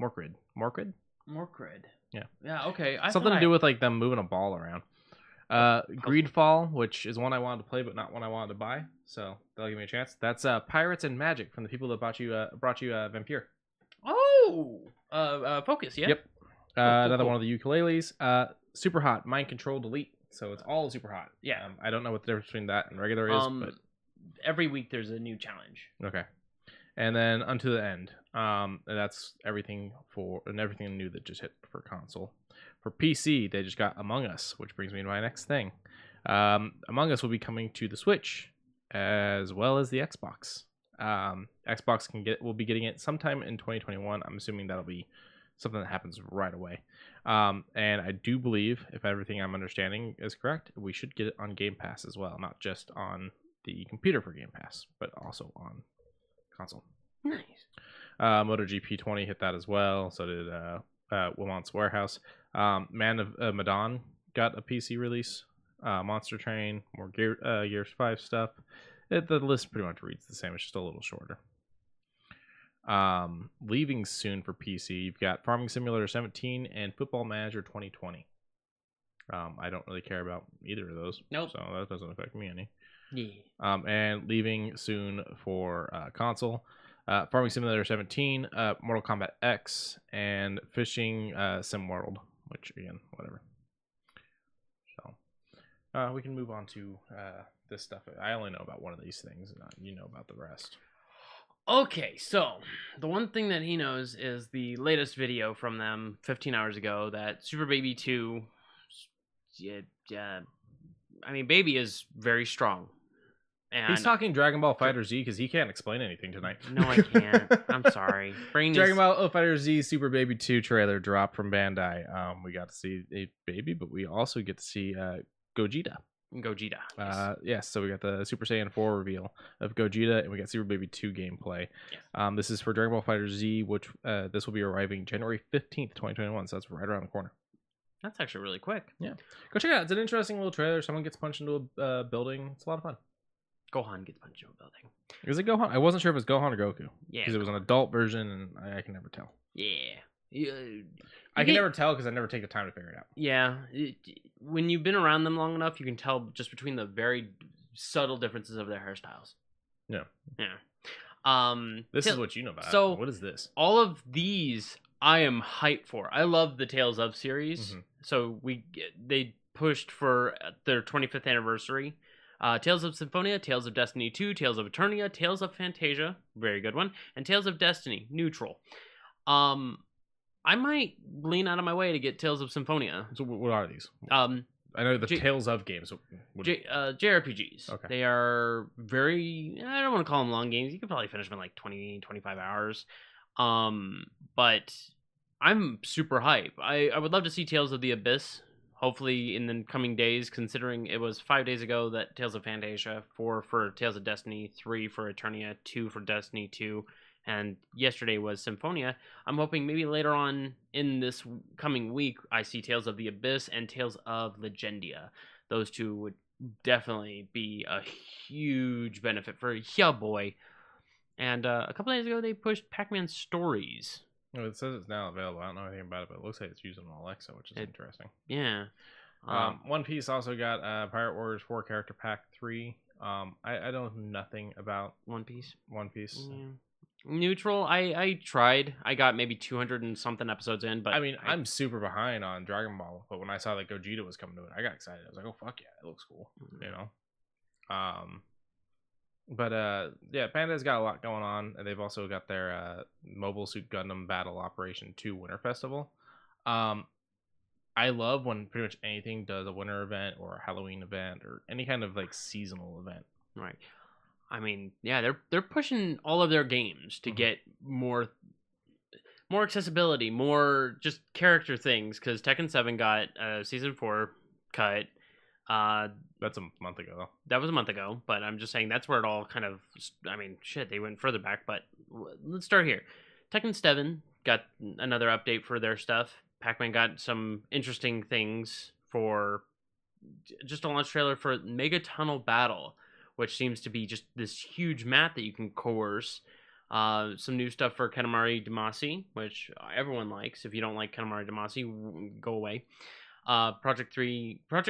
Morkreed. Yeah. Yeah. Okay. Something to do with like them moving a ball around. Greedfall, which is one I wanted to play but not one I wanted to buy, so that'll give me a chance. That's Pirates and Magic from the people that brought you Vampire. Oh. Focus. Yeah. Yep. Cool. Another one of the ukuleles. Super Hot, Mind Control Delete. So it's all Super Hot. Yeah. I don't know what the difference between that and regular is, but every week there's a new challenge. okay. And then Unto the End. And that's everything new that just hit for console. For PC, they just got Among Us, which brings me to my next thing. Among Us will be coming to the Switch as well as the Xbox. Xbox will be getting it sometime in 2021. I'm assuming that'll be something that happens right away. And I do believe, if everything I'm understanding is correct, we should get it on Game Pass as well, not just on the computer for Game Pass, but also on console. Nice. MotoGP 20 hit that as well. So did Wilmot's Warehouse. Man of Medan got a PC release. Monster Train, more Gears 5 stuff. The list pretty much reads the same. It's just a little shorter. Leaving soon for PC, you've got Farming Simulator 17 and Football Manager 2020. I don't really care about either of those. Nope. So that doesn't affect me any. Yeah. And leaving soon for console, Farming Simulator 17, Mortal Kombat X, and Fishing Sim World, which again, whatever. So we can move on to this stuff. I only know about one of these things, and you know about the rest. Okay, so the one thing that he knows is the latest video from them 15 hours ago that Super Baby 2. I mean, Baby is very strong. And He's talking Dragon Ball Fighter Z because he can't explain anything tonight. No, I can't. I'm sorry. Dragon Ball Fighter Z Super Baby 2 trailer dropped from Bandai. We got to see a baby, but we also get to see Gogeta. Yes. So we got the Super Saiyan 4 reveal of Gogeta, and we got Super Baby 2 gameplay. Yes. This is for Dragon Ball Fighter Z, which this will be arriving January 15th, 2021. So that's right around the corner. That's actually really quick. Yeah. Go check it out. It's an interesting little trailer. Someone gets punched into a building. It's a lot of fun. Gohan gets punched into a building. Is it Gohan? I wasn't sure if it was Gohan or Goku. Yeah. Because it was an adult version, and I can never tell. Yeah. I can never tell because I never take the time to figure it out. Yeah. When you've been around them long enough, you can tell just between the very subtle differences of their hairstyles. Yeah. Yeah. This is what you know about. So what is this? All of these I am hyped for. I love the Tales of series. Mm-hmm. So they pushed for their 25th anniversary. Tales of Symphonia, Tales of Destiny 2, Tales of Eternia, Tales of Fantasia, very good one, and Tales of Destiny, neutral. I might lean out of my way to get Tales of Symphonia. So what are these? I know the Tales of games. JRPGs. Okay. They are very, I don't want to call them long games. You can probably finish them in like 20, 25 hours. But I'm super hype. I would love to see Tales of the Abyss. Hopefully in the coming days, considering it was 5 days ago that Tales of Fantasia, 4 for Tales of Destiny, 3 for Eternia, 2 for Destiny 2, and yesterday was Symphonia. I'm hoping maybe later on in this coming week, I see Tales of the Abyss and Tales of Legendia. Those two would definitely be a huge benefit for Yeah Boy. And a couple days ago, they pushed Pac-Man Stories. Well, it says it's now available. I don't know anything about it, but it looks like it's using Alexa, which is interesting. Yeah. One Piece also got Pirate Warriors 4 Character Pack 3. I don't know nothing about One Piece. Yeah. Neutral. I tried. I got maybe 200 and something episodes in, but I mean, I'm super behind on Dragon Ball, but when I saw that Gogeta was coming to it, I got excited. I was like, oh fuck yeah, it looks cool. Mm-hmm. You know. But yeah, Panda's got a lot going on. They've also got their Mobile Suit Gundam Battle Operation 2 Winter Festival. I love when pretty much anything does a winter event or a Halloween event or any kind of like seasonal event. Right. I mean, yeah, they're pushing all of their games to get more accessibility, more just character things. Because Tekken 7 got Season 4 cut. That's a month ago, though. That was a month ago, but I'm just saying that's where it all kind of, I mean, shit, they went further back, but let's start here. Tekken 7 got another update for their stuff. Pac-Man got some interesting things for just a launch trailer for Mega Tunnel Battle, which seems to be just this huge map that you can coerce. Some new stuff for Katamari Damacy, which everyone likes. If you don't like Katamari Damacy, go away. Project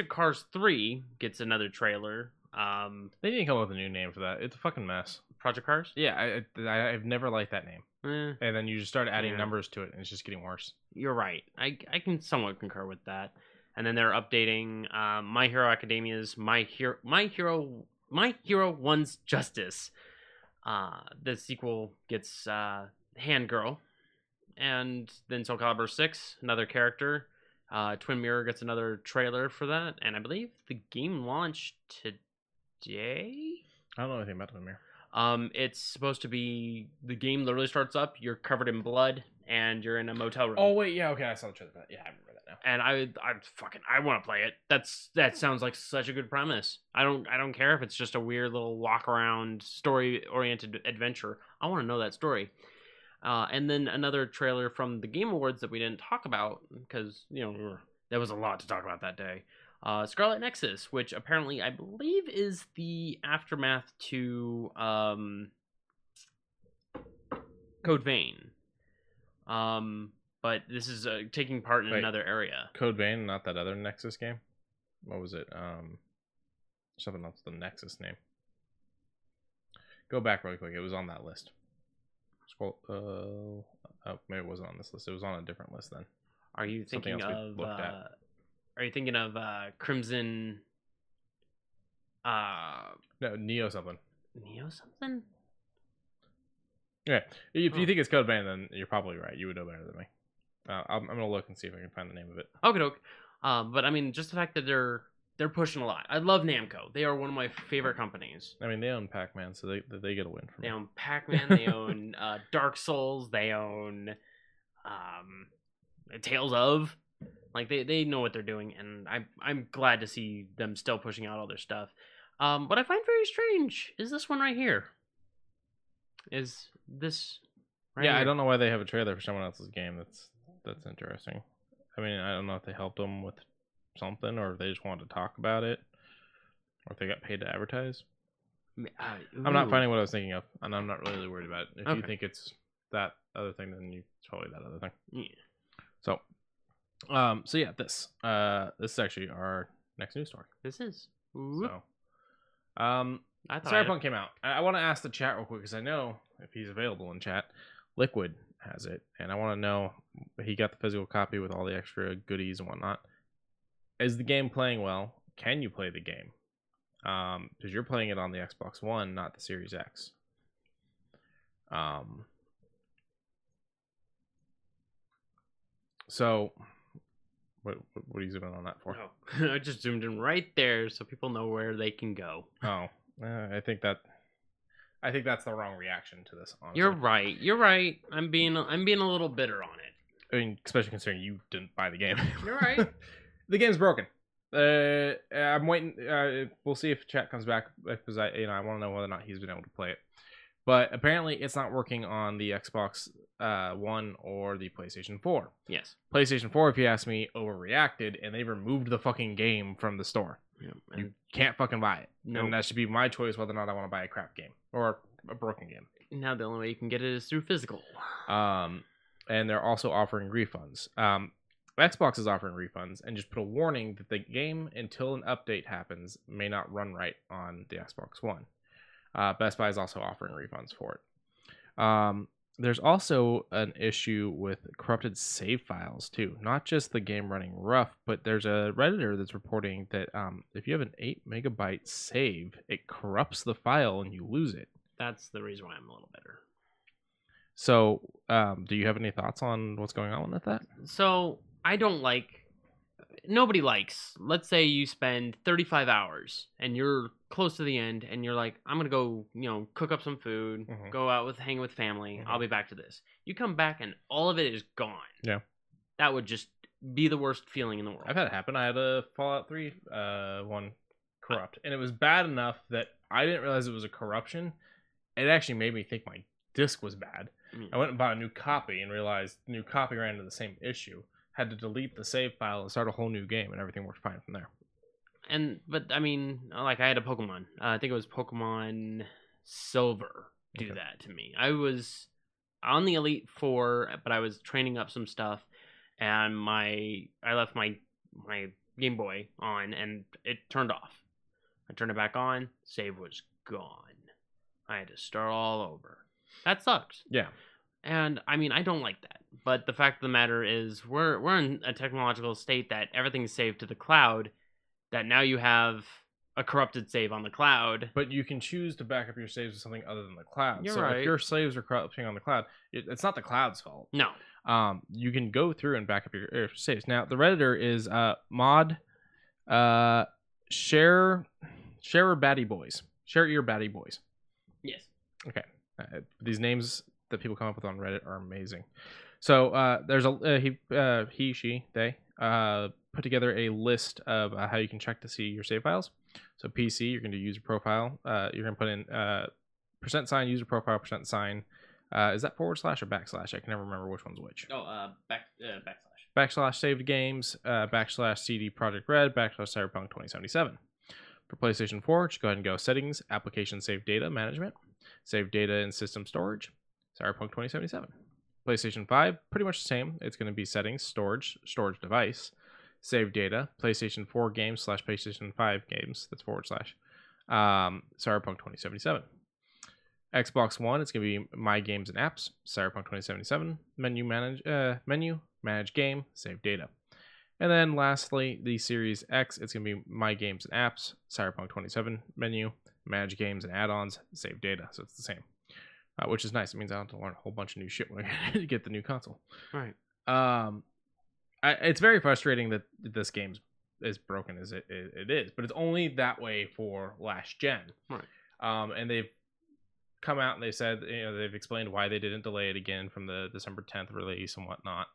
Cars 3 gets another trailer. They need to come up with a new name for that. It's a fucking mess. Project Cars? Yeah, I've never liked that name. And then you just start adding numbers to it, and it's just getting worse. You're right. I can somewhat concur with that. And then they're updating My Hero Academia's My Hero One's Justice. The sequel gets Hand Girl, and then Soul Calibur 6, another character. Twin Mirror gets another trailer for that, and I believe the game launched today. I don't know anything about Twin Mirror. It's supposed to be, the game literally starts up, you're covered in blood, and you're in a motel room. Oh wait, yeah, okay, I saw the trailer for that. Yeah, I remember that now. And I want to play it. That sounds like such a good premise. I don't care if it's just a weird little walk around story oriented adventure. I want to know that story. And then another trailer from the Game Awards that we didn't talk about because, there was a lot to talk about that day. Scarlet Nexus, which apparently I believe is the aftermath to Code Vein. But but this is taking part in Wait. another area. Code Vein, not that other Nexus game. What was it? Something else. The Nexus name. Go back really quick. It was on that list. Scroll. Oh, maybe it wasn't on this list. It was on a different list then. Are you Something thinking else we of? looked at. Are you thinking of Crimson? No, Neo something. Neo something? Yeah, if you think it's Code Vein, then you're probably right. You would know better than me. I'm gonna look and see if I can find the name of it. Okay. But I mean, just the fact that they're pushing a lot. I love Namco. They are one of my favorite companies. I mean, they own Pac-Man, so they get a win from They me. own Pac-Man. They own Dark Souls. They own Tales of. Like they know what they're doing, and I'm glad to see them still pushing out all their stuff. What I find very strange is this one right here. Is this? Right Yeah, here. I don't know why they have a trailer for someone else's game. That's interesting. I mean, I don't know if they helped them with something, or if they just wanted to talk about it, or if they got paid to advertise. I'm not finding what I was thinking of, and I'm not really worried about it. If you think it's that other thing, then it's probably that other thing. Yeah. So yeah, this is actually our next news story. This is. So, I thought Cyberpunk came out. I want to ask the chat real quick because I know if he's available in chat, Liquid has it, and I want to know he got the physical copy with all the extra goodies and whatnot. Is the game playing well? Can you play the game? Because you're playing it on the Xbox One, not the Series X. So, what are you zooming on that for? No. I just zoomed in right there so people know where they can go. Oh, I think that's the wrong reaction to this. Honestly. You're right. I'm being a little bitter on it. I mean, especially considering you didn't buy the game. You're right. The game's broken. I'm waiting. We'll see if chat comes back because I want to know whether or not he's been able to play it. But apparently, it's not working on the Xbox One or the PlayStation 4. Yes. PlayStation 4, if you ask me, overreacted, and they removed the fucking game from the store. Yeah, You can't fucking buy it. No. And that should be my choice whether or not I want to buy a crap game or a broken game. Now the only way you can get it is through physical. And they're also offering refunds. Xbox is offering refunds and just put a warning that the game, until an update happens, may not run right on the Xbox One. Best Buy is also offering refunds for it. There's also an issue with corrupted save files too. Not just the game running rough, but there's a Redditor that's reporting that if you have an 8 megabyte save, it corrupts the file and you lose it. That's the reason why I'm a little better. So, do you have any thoughts on what's going on with that? So, I don't like... Nobody likes... Let's say you spend 35 hours and you're close to the end and you're like, I'm going to go, cook up some food, go out hang with family. I'll be back to this. You come back and all of it is gone. Yeah. That would just be the worst feeling in the world. I've had it happen. I had a Fallout 3 one corrupt. And it was bad enough that I didn't realize it was a corruption. It actually made me think my disc was bad. I went and bought a new copy and realized the new copy ran into the same issue. Had to delete the save file and start a whole new game, and everything worked fine from there. But I mean, like I had a Pokemon. I think it was Pokemon Silver do that to me. I was on the Elite Four, but I was training up some stuff, and I left my Game Boy on, and it turned off. I turned it back on. Save was gone. I had to start all over. That sucked. Yeah. And I mean, I don't like that. But the fact of the matter is, we're in a technological state that everything's saved to the cloud. That now you have a corrupted save on the cloud. But you can choose to back up your saves with something other than the cloud. You're so right. if your saves are corrupting on the cloud, it's not the cloud's fault. No. You can go through and back up your saves. Now the Redditor is mod share Batty Boys. Share your Batty Boys. Yes. Okay. These names that people come up with on Reddit are amazing. So there's they put together a list of how you can check to see your save files. So PC, you're going to user profile. You're going to put in %, user profile, %. Is that / or backslash? I can never remember which one's which. Oh, backslash. Backslash saved games, backslash CD Projekt Red, backslash Cyberpunk 2077. For PlayStation 4, just go ahead and go settings, application save data management, save data and system storage, Cyberpunk 2077. PlayStation 5, pretty much the same. It's going to be settings, storage device, save data, PlayStation 4 games / PlayStation 5 games. That's / Cyberpunk 2077. Xbox One, it's going to be My Games and Apps, Cyberpunk 2077, menu, manage game, save data. And then lastly, the Series X, it's going to be My Games and Apps, Cyberpunk 27 menu, manage games and add-ons, save data. So it's the same, which is nice. It means I don't have to learn a whole bunch of new shit when I get the new console. Right. It's very frustrating that this game's as broken as it is, but it's only that way for last gen. Right. And they've come out and they said, they've explained why they didn't delay it again from the December 10th release and whatnot.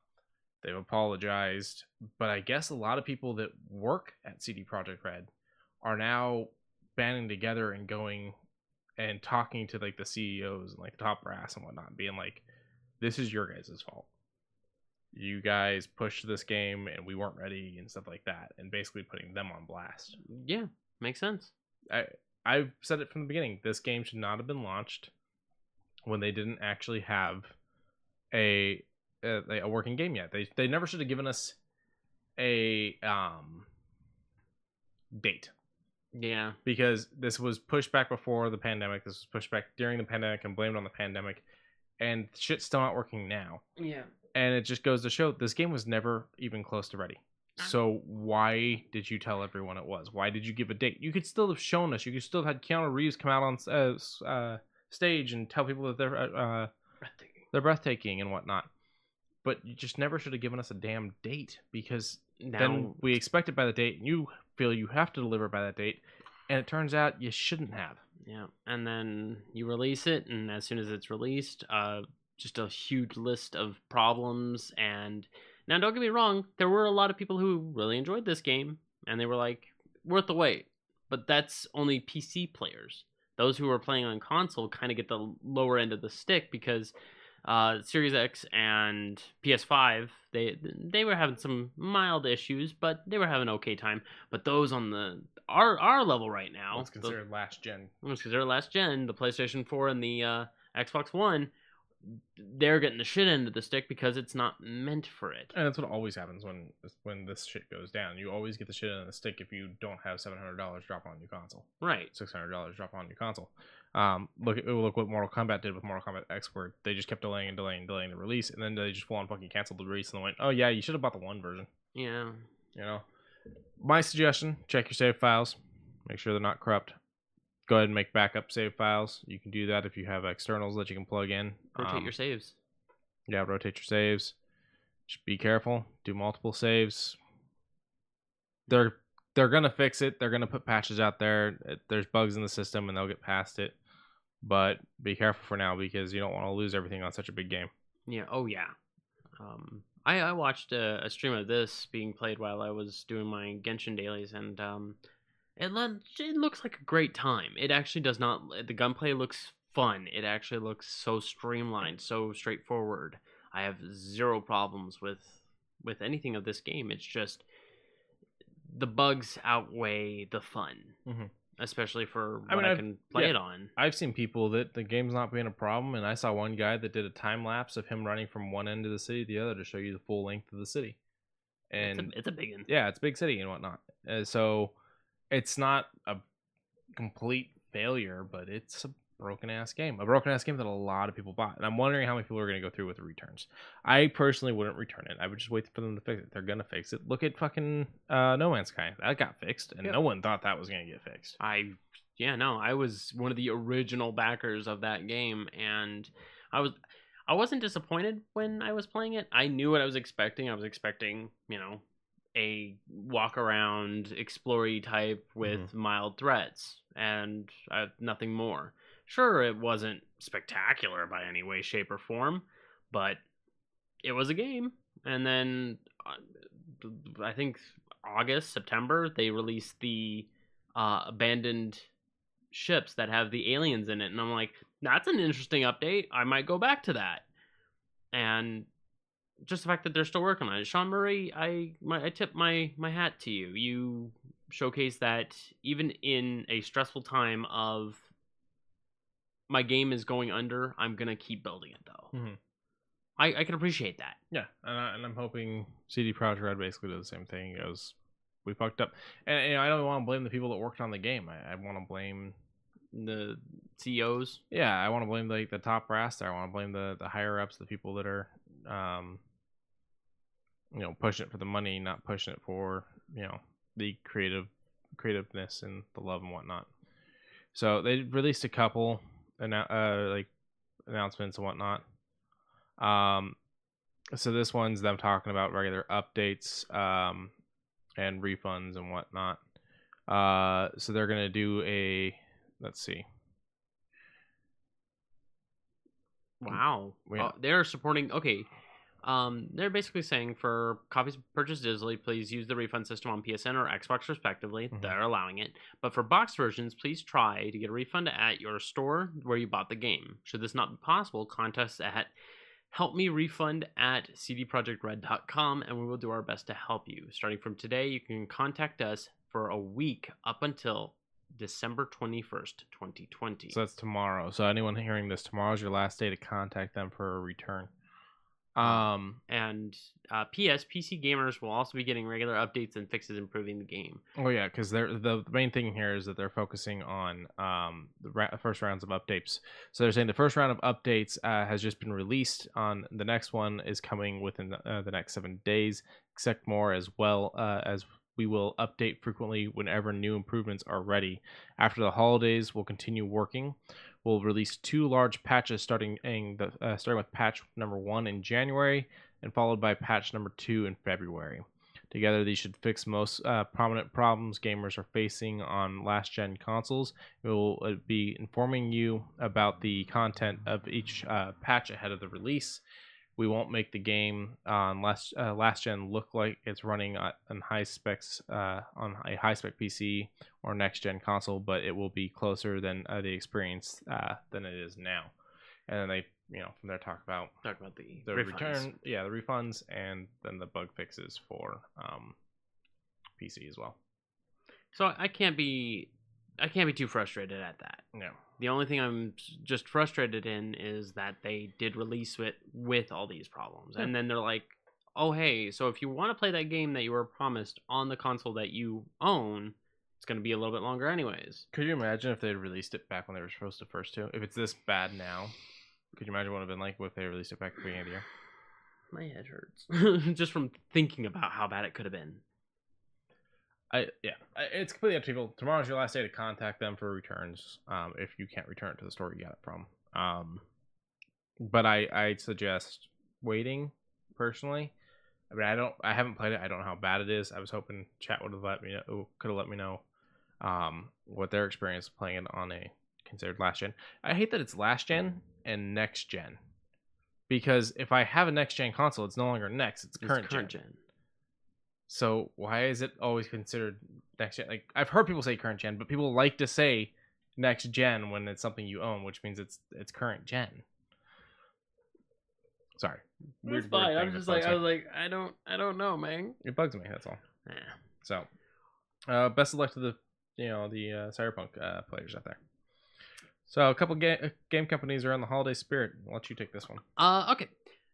They've apologized, but I guess a lot of people that work at CD Projekt Red are now banding together and going and talking to like the CEOs and like the top brass and whatnot, being like, "This is your guys' fault. You guys pushed this game and we weren't ready," and stuff like that, and basically putting them on blast. Yeah, makes sense. I've said it from the beginning. This game should not have been launched when they didn't actually have a working game yet. They never should have given us a date. Yeah. Because this was pushed back before the pandemic. This was pushed back during the pandemic and blamed on the pandemic. And shit's still not working now. Yeah. And it just goes to show this game was never even close to ready. So why did you tell everyone it was? Why did you give a date? You could still have shown us. You could still have had Keanu Reeves come out on stage and tell people that they're breathtaking and whatnot. But you just never should have given us a damn date, because then we expect it by the date and you feel you have to deliver by that date, and it turns out you shouldn't have. Yeah, and then you release it, and as soon as it's released, just a huge list of problems. And now, don't get me wrong, there were a lot of people who really enjoyed this game, and they were like, worth the wait. But that's only PC players. Those who are playing on console kind of get the lower end of the stick, because Series X and PS5, they were having some mild issues, but they were having an okay time. But those on our level right now, Let's consider last gen. Let's consider last gen, the PlayStation 4 and the Xbox One, they're getting the shit end of the stick because it's not meant for it. And that's what always happens when this shit goes down. You always get the shit end of the stick if you don't have $700 drop on your console. Right. $600 drop on your console. Look what Mortal Kombat did with Mortal Kombat X, where they just kept delaying the release, and then they just full on fucking canceled the release and they went, "Oh yeah, you should have bought the one version." Yeah. My suggestion: check your save files, make sure they're not corrupt. Go ahead and make backup save files. You can do that if you have externals that you can plug in. Rotate your saves. Yeah, rotate your saves. Just be careful. Do multiple saves. They're gonna fix it. They're gonna put patches out there. There's bugs in the system, and they'll get past it. But be careful for now, because you don't want to lose everything on such a big game. Yeah. Oh yeah. I watched a stream of this being played while I was doing my Genshin dailies, and it looks like a great time. It actually does not. The gunplay looks fun. It actually looks so streamlined, so straightforward. I have zero problems with anything of this game. It's just the bugs outweigh the fun, especially for what I can play it on. I've seen people that the game's not being a problem, and I saw one guy that did a time lapse of him running from one end of the city to the other to show you the full length of the city. And it's a big one. Yeah, it's a big city and whatnot. So it's not a complete failure, but it's a broken ass game that a lot of people bought, and I'm wondering how many people are going to go through with the returns. I personally wouldn't return it. I would just wait for them to fix it. They're going to fix it. Look at fucking No Man's Sky. That got fixed, and no one thought that was going to get fixed. I was one of the original backers of that game, and I wasn't disappointed when I was playing it. I knew what I was expecting. I was expecting, a walk around explory type with mild threats and nothing more. Sure, it wasn't spectacular by any way, shape, or form, but it was a game. And then I think August, September, they released the abandoned ships that have the aliens in it, and I'm like, that's an interesting update. I might go back to that. And just the fact that they're still working on it, Sean Murray, I tip my hat to you. You showcase that even in a stressful time of my game is going under, I'm gonna keep building it though. I can appreciate that. Yeah, and I'm hoping CD Projekt Red basically does the same thing. It goes, we fucked up, and I don't want to blame the people that worked on the game. I want to blame The CEOs. Yeah, I want to blame the top brass there. I want to blame the higher ups, the people that are, pushing it for the money, not pushing it for the creativeness and the love and whatnot. So they released a couple announcements and whatnot. So this one's them talking about regular updates and refunds and whatnot. So they're gonna do let's see. Wow. Yeah. They're supporting. Okay. They're basically saying for copies purchased digitally, please use the refund system on PSN or Xbox respectively. Mhm. They're allowing it. But for box versions, please try to get a refund at your store where you bought the game. Should this not be possible, contact us at helpmerefund@cdprojectred.com and we will do our best to help you. Starting from today, you can contact us for a week up until December 21st, 2020. So that's tomorrow. So anyone hearing this, tomorrow's your last day to contact them for a return. And P.S. PC gamers will also be getting regular updates and fixes improving the game. Oh yeah, because the main thing here is that they're focusing on the first rounds of updates. So they're saying the first round of updates has just been released. On the next one is coming within the next 7 days. Expect more as well as we will update frequently whenever new improvements are ready. After the holidays, we'll continue working. We'll release 2 large patches starting with patch number 1 in January and followed by patch number 2 in February. Together, these should fix most prominent problems gamers are facing on last-gen consoles. We will be informing you about the content of each patch ahead of the release. We won't make the game on last gen look like it's running on high specs on a high spec PC or next gen console, but it will be closer than the experience than it is now. And then they, from there talk about the return, the refunds, and then the bug fixes for PC as well. So I can't be too frustrated at that. Yeah. The only thing I'm just frustrated in is that they did release it with all these problems. And then they're like, oh, hey, so if you want to play that game that you were promised on the console that you own, it's going to be a little bit longer anyways. Could you imagine if they released it back when they were supposed to first to? If it's this bad now, could you imagine what it would have been like if they released it back at the beginning of the year? My head hurts. Just from thinking about how bad it could have been. It's completely up to people. Tomorrow's your last day to contact them for returns. If you can't return it to the store you got it from. But I suggest waiting personally. I mean, I haven't played it. I don't know how bad it is. I was hoping chat would have could have let me know what their experience playing it on a considered last gen. I hate that it's last gen and next gen, because if I have a next gen console, it's no longer next. It's current gen. So why is it always considered next gen? Like, I've heard people say current gen, but people like to say next gen when it's something you own, which means it's current gen. Sorry. It's fine. I was like, I don't know, man. It bugs me. That's all. Yeah. So, best of luck to the Cyberpunk players out there. So a couple game companies are on the holiday spirit. I'll let you take this one. Okay.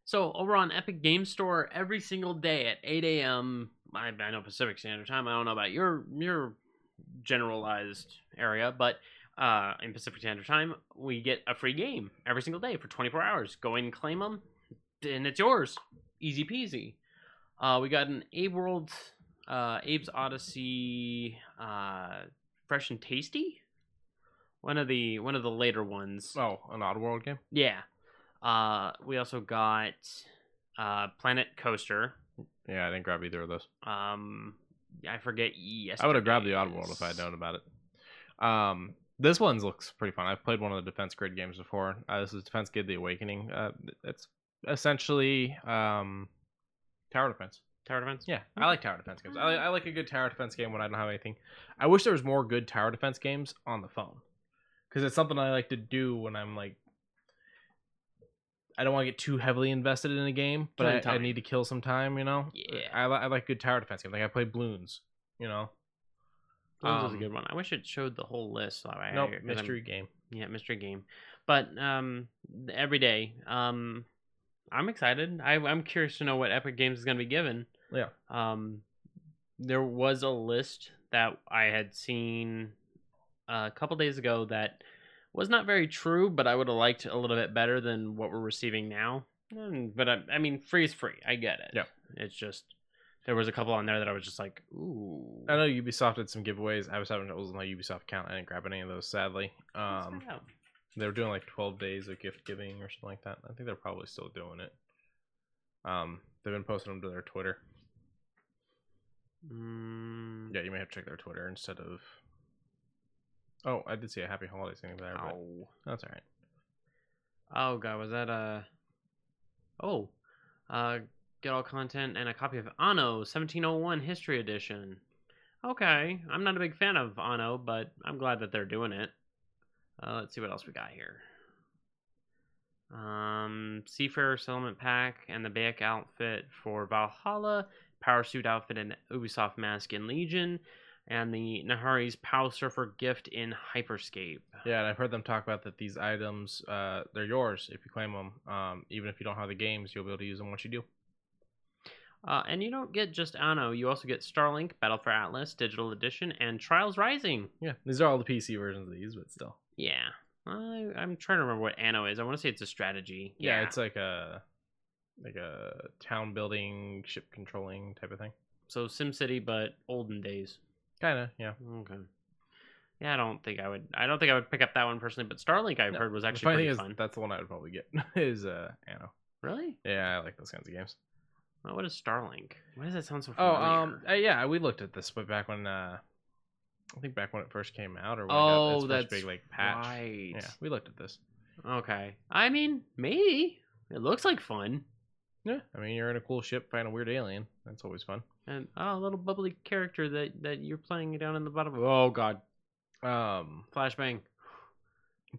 So over on Epic Game Store, every single day at 8 a.m. I know Pacific Standard Time. I don't know about your generalized area, but in Pacific Standard Time, we get a free game every single day for 24 hours. Go in and claim them, and it's yours. Easy peasy. We got an Abe's Odyssey, Fresh and Tasty. One of the later ones. Oh, an Oddworld game? Yeah. We also got Planet Coaster. Yeah, I didn't grab either of those. I forget yesterday. I would have grabbed the Oddworld if I had known about it. This one looks pretty fun. I've played one of the Defense Grid games before. This is Defense Grid: The Awakening. It's essentially tower defense. Tower defense? Yeah, I like tower defense games. I like a good tower defense game when I don't have anything. I wish there was more good tower defense games on the phone, because it's something I like to do when I'm like, I don't want to get too heavily invested in a game, but I need to kill some time, Yeah. I like good tower defense games. Like I play Bloons, Bloons was a good one. I wish it showed the whole list. So nope, mystery game. Yeah, mystery game. But every day, I'm excited. I'm curious to know what Epic Games is going to be given. Yeah. There was a list that I had seen a couple days ago that was not very true, but I would have liked a little bit better than what we're receiving now. But I mean, free is free. I get it. Yeah. It's just there was a couple on there that I was just like, ooh. I know Ubisoft did some giveaways. I was having troubles with my Ubisoft account. I didn't grab any of those, sadly. They were doing like 12 days of gift giving or something like that. I think they're probably still doing it. They've been posting them to their Twitter. Yeah, you may have to check their Twitter instead of. Oh, I did see a Happy Holidays thing there, but that's all right. Oh god, was that get all content and a copy of Anno 1701 History Edition. Okay, I'm not a big fan of Anno, but I'm glad that they're doing it. Let's see what else we got here. Seafarer Settlement Pack and the Bayek outfit for Valhalla, Power Suit outfit in Ubisoft Mask in Legion, and the Nahari's Pow Surfer gift in Hyperscape. Yeah, and I've heard them talk about that these items, they're yours if you claim them. Even if you don't have the games, you'll be able to use them once you do. And you don't get just Anno, you also get Starlink, Battle for Atlas, Digital Edition, and Trials Rising. Yeah, these are all the PC versions of these, but still. Yeah. I'm trying to remember what Anno is. I want to say it's a strategy. Yeah, it's like a town building, ship controlling type of thing. So SimCity, but olden days. Kinda, yeah. Okay. Yeah, I don't think I would pick up that one personally, but Starlink I've heard was actually pretty fun. That's the one I would probably get. Is Anno. Really? Yeah, I like those kinds of games. Well, what is Starlink? Why does that sound so familiar? Yeah, we looked at this, but back when I think back when it first came out, or when it got its first big like patch. Right. Yeah, we looked at this. Okay. I mean, maybe it looks like fun. Yeah, I mean, you're in a cool ship fighting a weird alien. That's always fun. And a little bubbly character that you're playing down in the bottom. Oh god. Flashbang.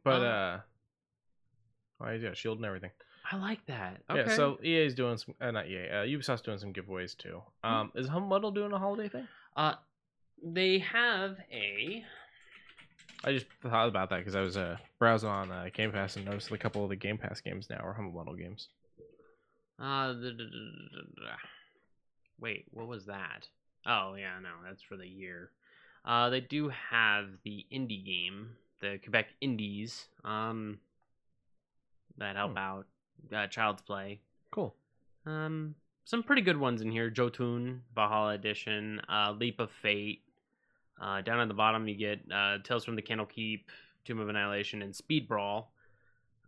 But oh, he's got a shield and everything. I like that. Okay. Yeah, so EA's doing some, not EA, Ubisoft's doing some giveaways too. Is Humble Bundle doing a holiday thing? They have a. I just thought about that because I was browsing on Game Pass and noticed a couple of the Game Pass games now are Humble Bundle games. Wait, what was that? Oh yeah, no, that's for the year. They do have the indie game, the Quebec Indies, that help out. Child's Play. Cool. Some pretty good ones in here. Jotun, Valhalla Edition, Leap of Fate. Down at the bottom, you get Tales from the Candlekeep, Tomb of Annihilation, and Speed Brawl.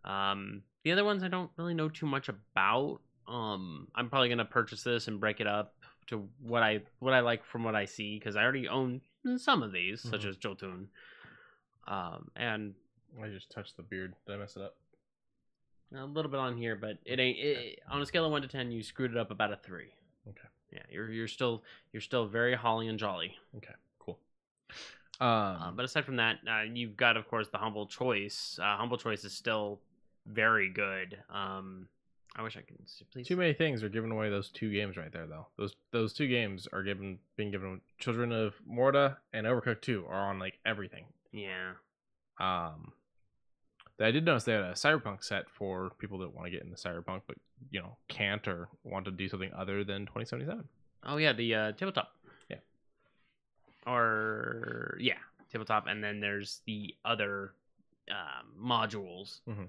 The other ones I don't really know too much about. I'm probably gonna purchase this and break it up to what I like from what I see, because I already own some of these, such as Jotun. And I just touched the beard. Did I mess it up? A little bit on here, but it ain't. On a scale of 1 to 10, you screwed it up about a 3. Okay. Yeah, you're still very holly and jolly. Okay, cool. But aside from that, you've got, of course, the Humble Choice. Humble Choice is still very good. I wish I could please. Too many things are giving away those 2 games right there, though. Those 2 games are being given. Children of Morta and Overcooked 2 are on like everything. Yeah. I did notice they had a Cyberpunk set for people that want to get into Cyberpunk, but can't or want to do something other than 2077. Oh yeah, the tabletop. Yeah. Or yeah, tabletop, and then there's the other modules. Mm-hmm.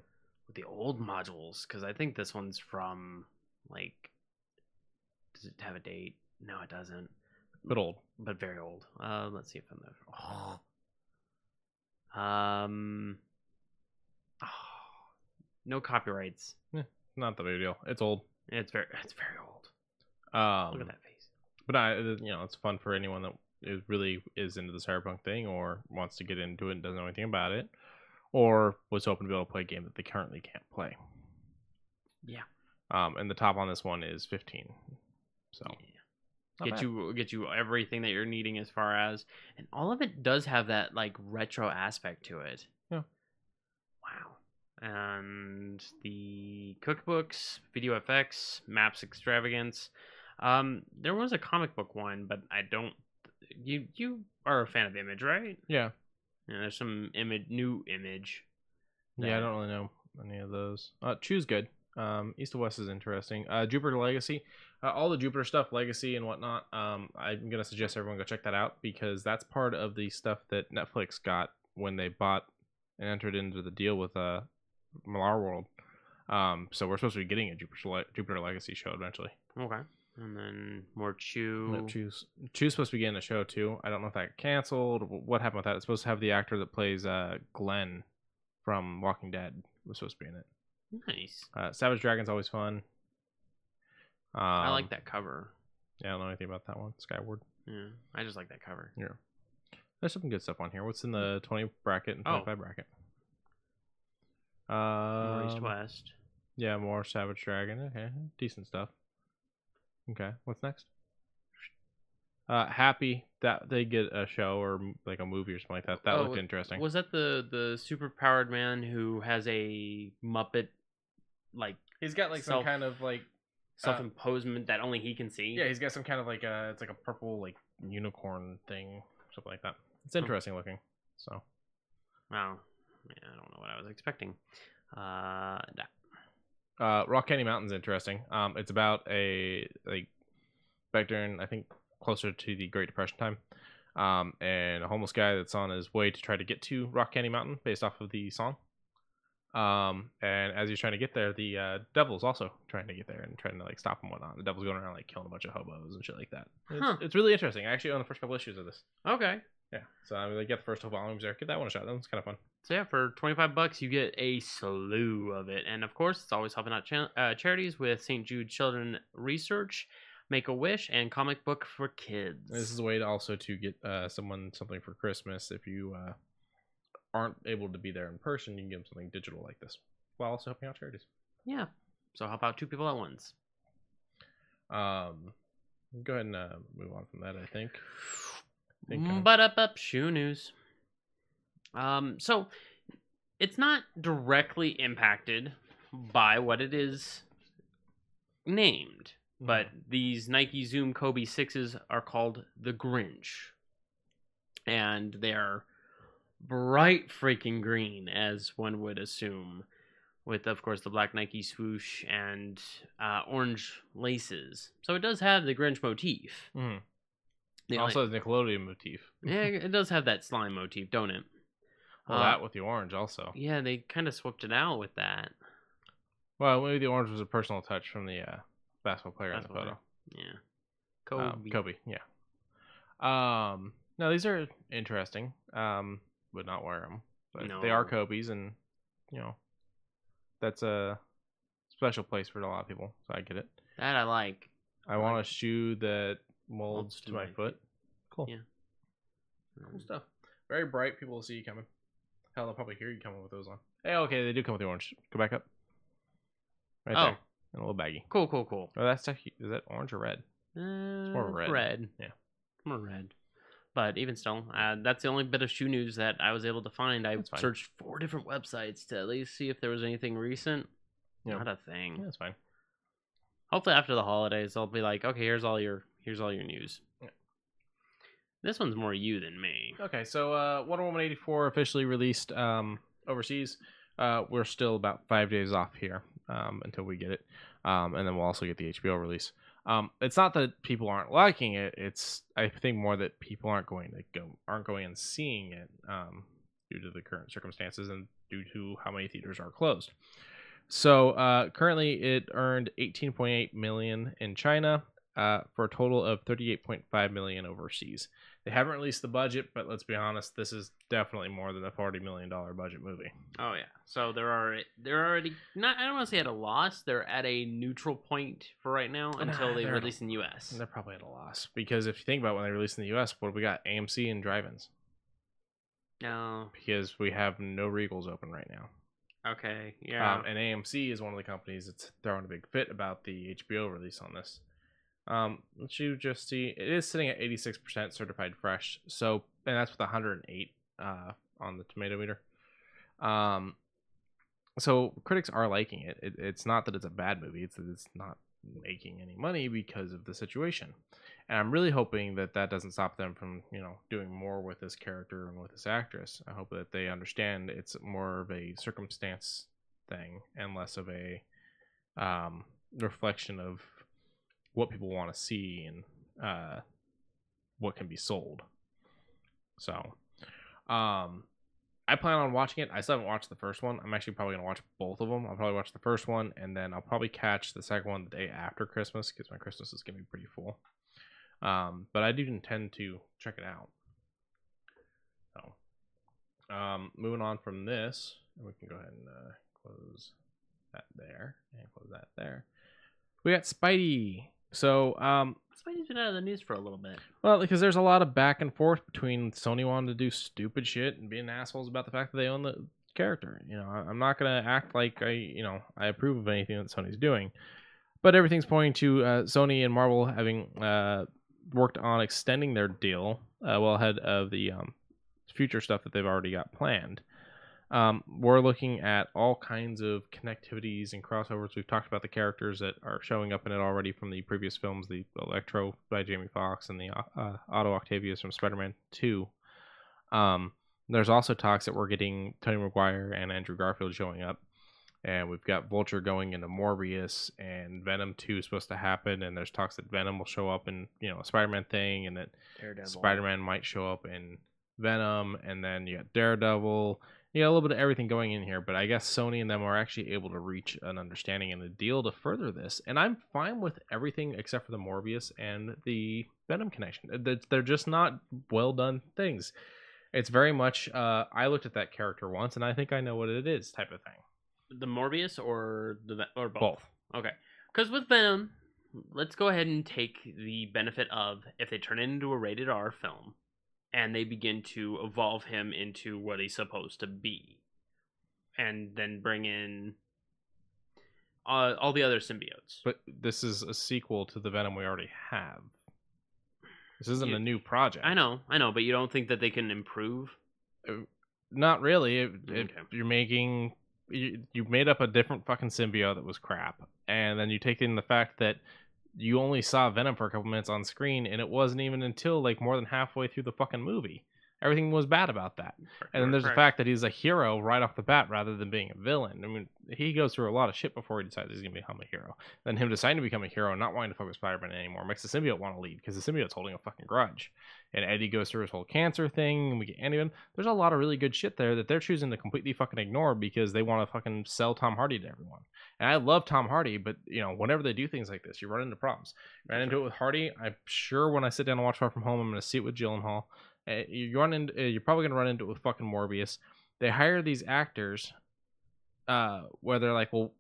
With the old modules, because I think this one's from like. Does it have a date? No, it doesn't. But old. But very old. Let's see if I'm there. No copyrights. Not the big deal. It's old. It's very old. Look at that face. But it's fun for anyone that really is into the Cyberpunk thing, or wants to get into it and doesn't know anything about it, or was hoping to be able to play a game that they currently can't play. Yeah. And the top on this one is 15. So get you everything that you're needing as far as, and all of it does have that like retro aspect to it. Yeah. Wow. And the cookbooks, video effects, maps extravagance. There was a comic book one, but I don't. You are a fan of Image, right? Yeah. Yeah. There's some new image. Yeah, I don't really know any of those. Choose good. East to West is interesting. Jupiter Legacy, all the Jupiter stuff, Legacy and whatnot. I'm gonna suggest everyone go check that out because that's part of the stuff that Netflix got when they bought and entered into the deal with Malar World. So we're supposed to be getting a Jupiter Legacy show eventually. Okay. And then more Chew. Yep, Chew's supposed to be getting a show too. I don't know if that got canceled. What happened with that? It's supposed to have the actor that plays Glenn from Walking Dead was supposed to be in it. Nice. Savage Dragon's always fun. I like that cover. Yeah, I don't know anything about that one. Skyward. Yeah, I just like that cover. Yeah. There's some good stuff on here. What's in the 20 bracket and 25 bracket? More East West. Yeah, more Savage Dragon. Okay, decent stuff. Okay, what's next? Happy that they get a show or like a movie or something like that. That looked interesting. Was that the super powered man who has a Muppet like? He's got like some kind of like self-imposement that only he can see. Yeah, he's got some kind of like it's like a purple like unicorn thing, something like that. It's interesting looking. So, wow, yeah, I don't know what I was expecting. Rock Candy Mountain's interesting. It's about a like back during I think closer to the Great Depression time, and a homeless guy that's on his way to try to get to Rock Candy Mountain based off of the song. And as he's trying to get there, the devil's also trying to get there and trying to like stop him and whatnot. The devil's going around like killing a bunch of hobos and shit like that. It's really interesting. I actually own the first couple issues of this. Okay. Yeah, so I mean, they get the first 2 volumes there. Give that one a shot. That one's kind of fun. So yeah, for $25, you get a slew of it, and of course, it's always helping out charities with St. Jude Children Research, Make a Wish, and Comic Book for Kids. This is a way to also to get someone something for Christmas if you aren't able to be there in person. You can give them something digital like this while also helping out charities. Yeah, so help out 2 people at once. Go ahead and move on from that. I think. Up shoe news. So it's not directly impacted by what it is named, but these Nike Zoom Kobe 6s are called the Grinch, and they're bright freaking green, as one would assume, with of course the black Nike swoosh and orange laces. So it does have the Grinch motif. Also the Nickelodeon motif. Yeah, it does have that slime motif, don't it? Well, that with the orange also. Yeah, they kind of swapped it out with that. Well, maybe the orange was a personal touch from the basketball player in the photo. Yeah. Kobe, yeah. No, these are interesting. Would not wear them. But they are Kobe's, and, you know, that's a special place for a lot of people, so I get it. That I like. I want a shoe that molds to my foot. Cool. Yeah. Cool stuff. Very bright. People will see you coming. Hell, they'll probably hear you coming with those on. Hey, okay, they do come with the orange. Go back up. Right there. And a little baggy. Cool. Oh, that's actually, is that orange or red? It's more red. Red. Yeah. More red. But even still, that's the only bit of shoe news that I was able to find. I searched 4 different websites to at least see if there was anything recent. Yeah. Not a thing. Yeah, that's fine. Hopefully after the holidays, I'll be like, okay, here's all your news. Yeah. This one's more you than me. Okay, so Wonder Woman 84 officially released overseas. We're still about 5 days off here until we get it, and then we'll also get the HBO release. It's not that people aren't liking it; it's I think more that people aren't going and seeing it due to the current circumstances and due to how many theaters are closed. So currently, it earned $18.8 million in China for a total of $38.5 million overseas. They haven't released the budget, but let's be honest, this is definitely more than a $40 million budget movie. Oh yeah, so they're already not. I don't want to say at a loss. They're at a neutral point for right now until they release in the U.S. They're probably at a loss because if you think about when they release in the U.S., what do we got? AMC and drive-ins. No, because we have no Regals open right now. Okay, yeah. And AMC is one of the companies that's throwing a big fit about the HBO release on this. Let you just see, it is sitting at 86% certified fresh, so, and that's with 108 on the tomato meter. So critics are liking it. It's not that it's a bad movie, it's that it's not making any money because of the situation. And I'm really hoping that that doesn't stop them from, you know, doing more with this character and with this actress. I hope that they understand it's more of a circumstance thing and less of a reflection of what people want to see and what can be sold. So, I plan on watching it. I still haven't watched the first one. I'm actually probably going to watch both of them. I'll probably watch the first one, and then I'll probably catch the second one the day after Christmas, because my Christmas is going to be pretty full. But I do intend to check it out. So, moving on from this, we can go ahead and close that there, and close that there. We got Spidey. So, Spidey's been out of the news for a little bit. well, because there's a lot of back and forth between Sony wanting to do stupid shit and being assholes about the fact that they own the character. You know, I'm not gonna act like I approve of anything that Sony's doing, but everything's pointing to Sony and Marvel having worked on extending their deal well ahead of the future stuff that they've already got planned. We're looking at all kinds of connectivities and crossovers. We've talked about the characters that are showing up in it already from the previous films, the Electro by Jamie Foxx and the Otto Octavius from Spider-Man 2. There's also talks that we're getting Tobey Maguire and Andrew Garfield showing up. And we've got Vulture going into Morbius, and Venom 2 is supposed to happen, and there's talks that Venom will show up in, a Spider-Man thing, and that Spider-Man might show up in Venom, and then you got Daredevil. You got a little bit of everything going in here, but I guess Sony and them are actually able to reach an understanding and a deal to further this, and I'm fine with everything except for the Morbius and the Venom connection. They're just not well done things. It's very much, I looked at that character once, and I think I know what it is type of thing. The Morbius or both? Both. Okay. Because with Venom, let's go ahead and take the benefit of if they turn it into a rated R film and they begin to evolve him into what he's supposed to be, and then bring in all the other symbiotes. But this is a sequel to the Venom we already have. This isn't a new project. I know, but you don't think that they can improve? Not really. Okay. You're making... You made up a different fucking symbiote that was crap, and then you take in the fact that you only saw Venom for a couple minutes on screen, and it wasn't even until like more than halfway through the fucking movie. Everything was bad about that. And then there's the fact that he's a hero right off the bat rather than being a villain. I mean, he goes through a lot of shit before he decides he's going to become a hero. Then him deciding to become a hero and not wanting to fuck with Spider-Man anymore makes the symbiote want to leave, because the symbiote's holding a fucking grudge. And Eddie goes through his whole cancer thing, and we get Andy. There's a lot of really good shit there that they're choosing to completely fucking ignore because they want to fucking sell Tom Hardy to everyone. And I love Tom Hardy, but, whenever they do things like this, you run into problems. Ran into it with Hardy. I'm sure when I sit down and watch Far From Home, I'm going to see it with Gyllenhaal. You're probably gonna run into it with fucking Morbius. They hire these actors, where they're like, well,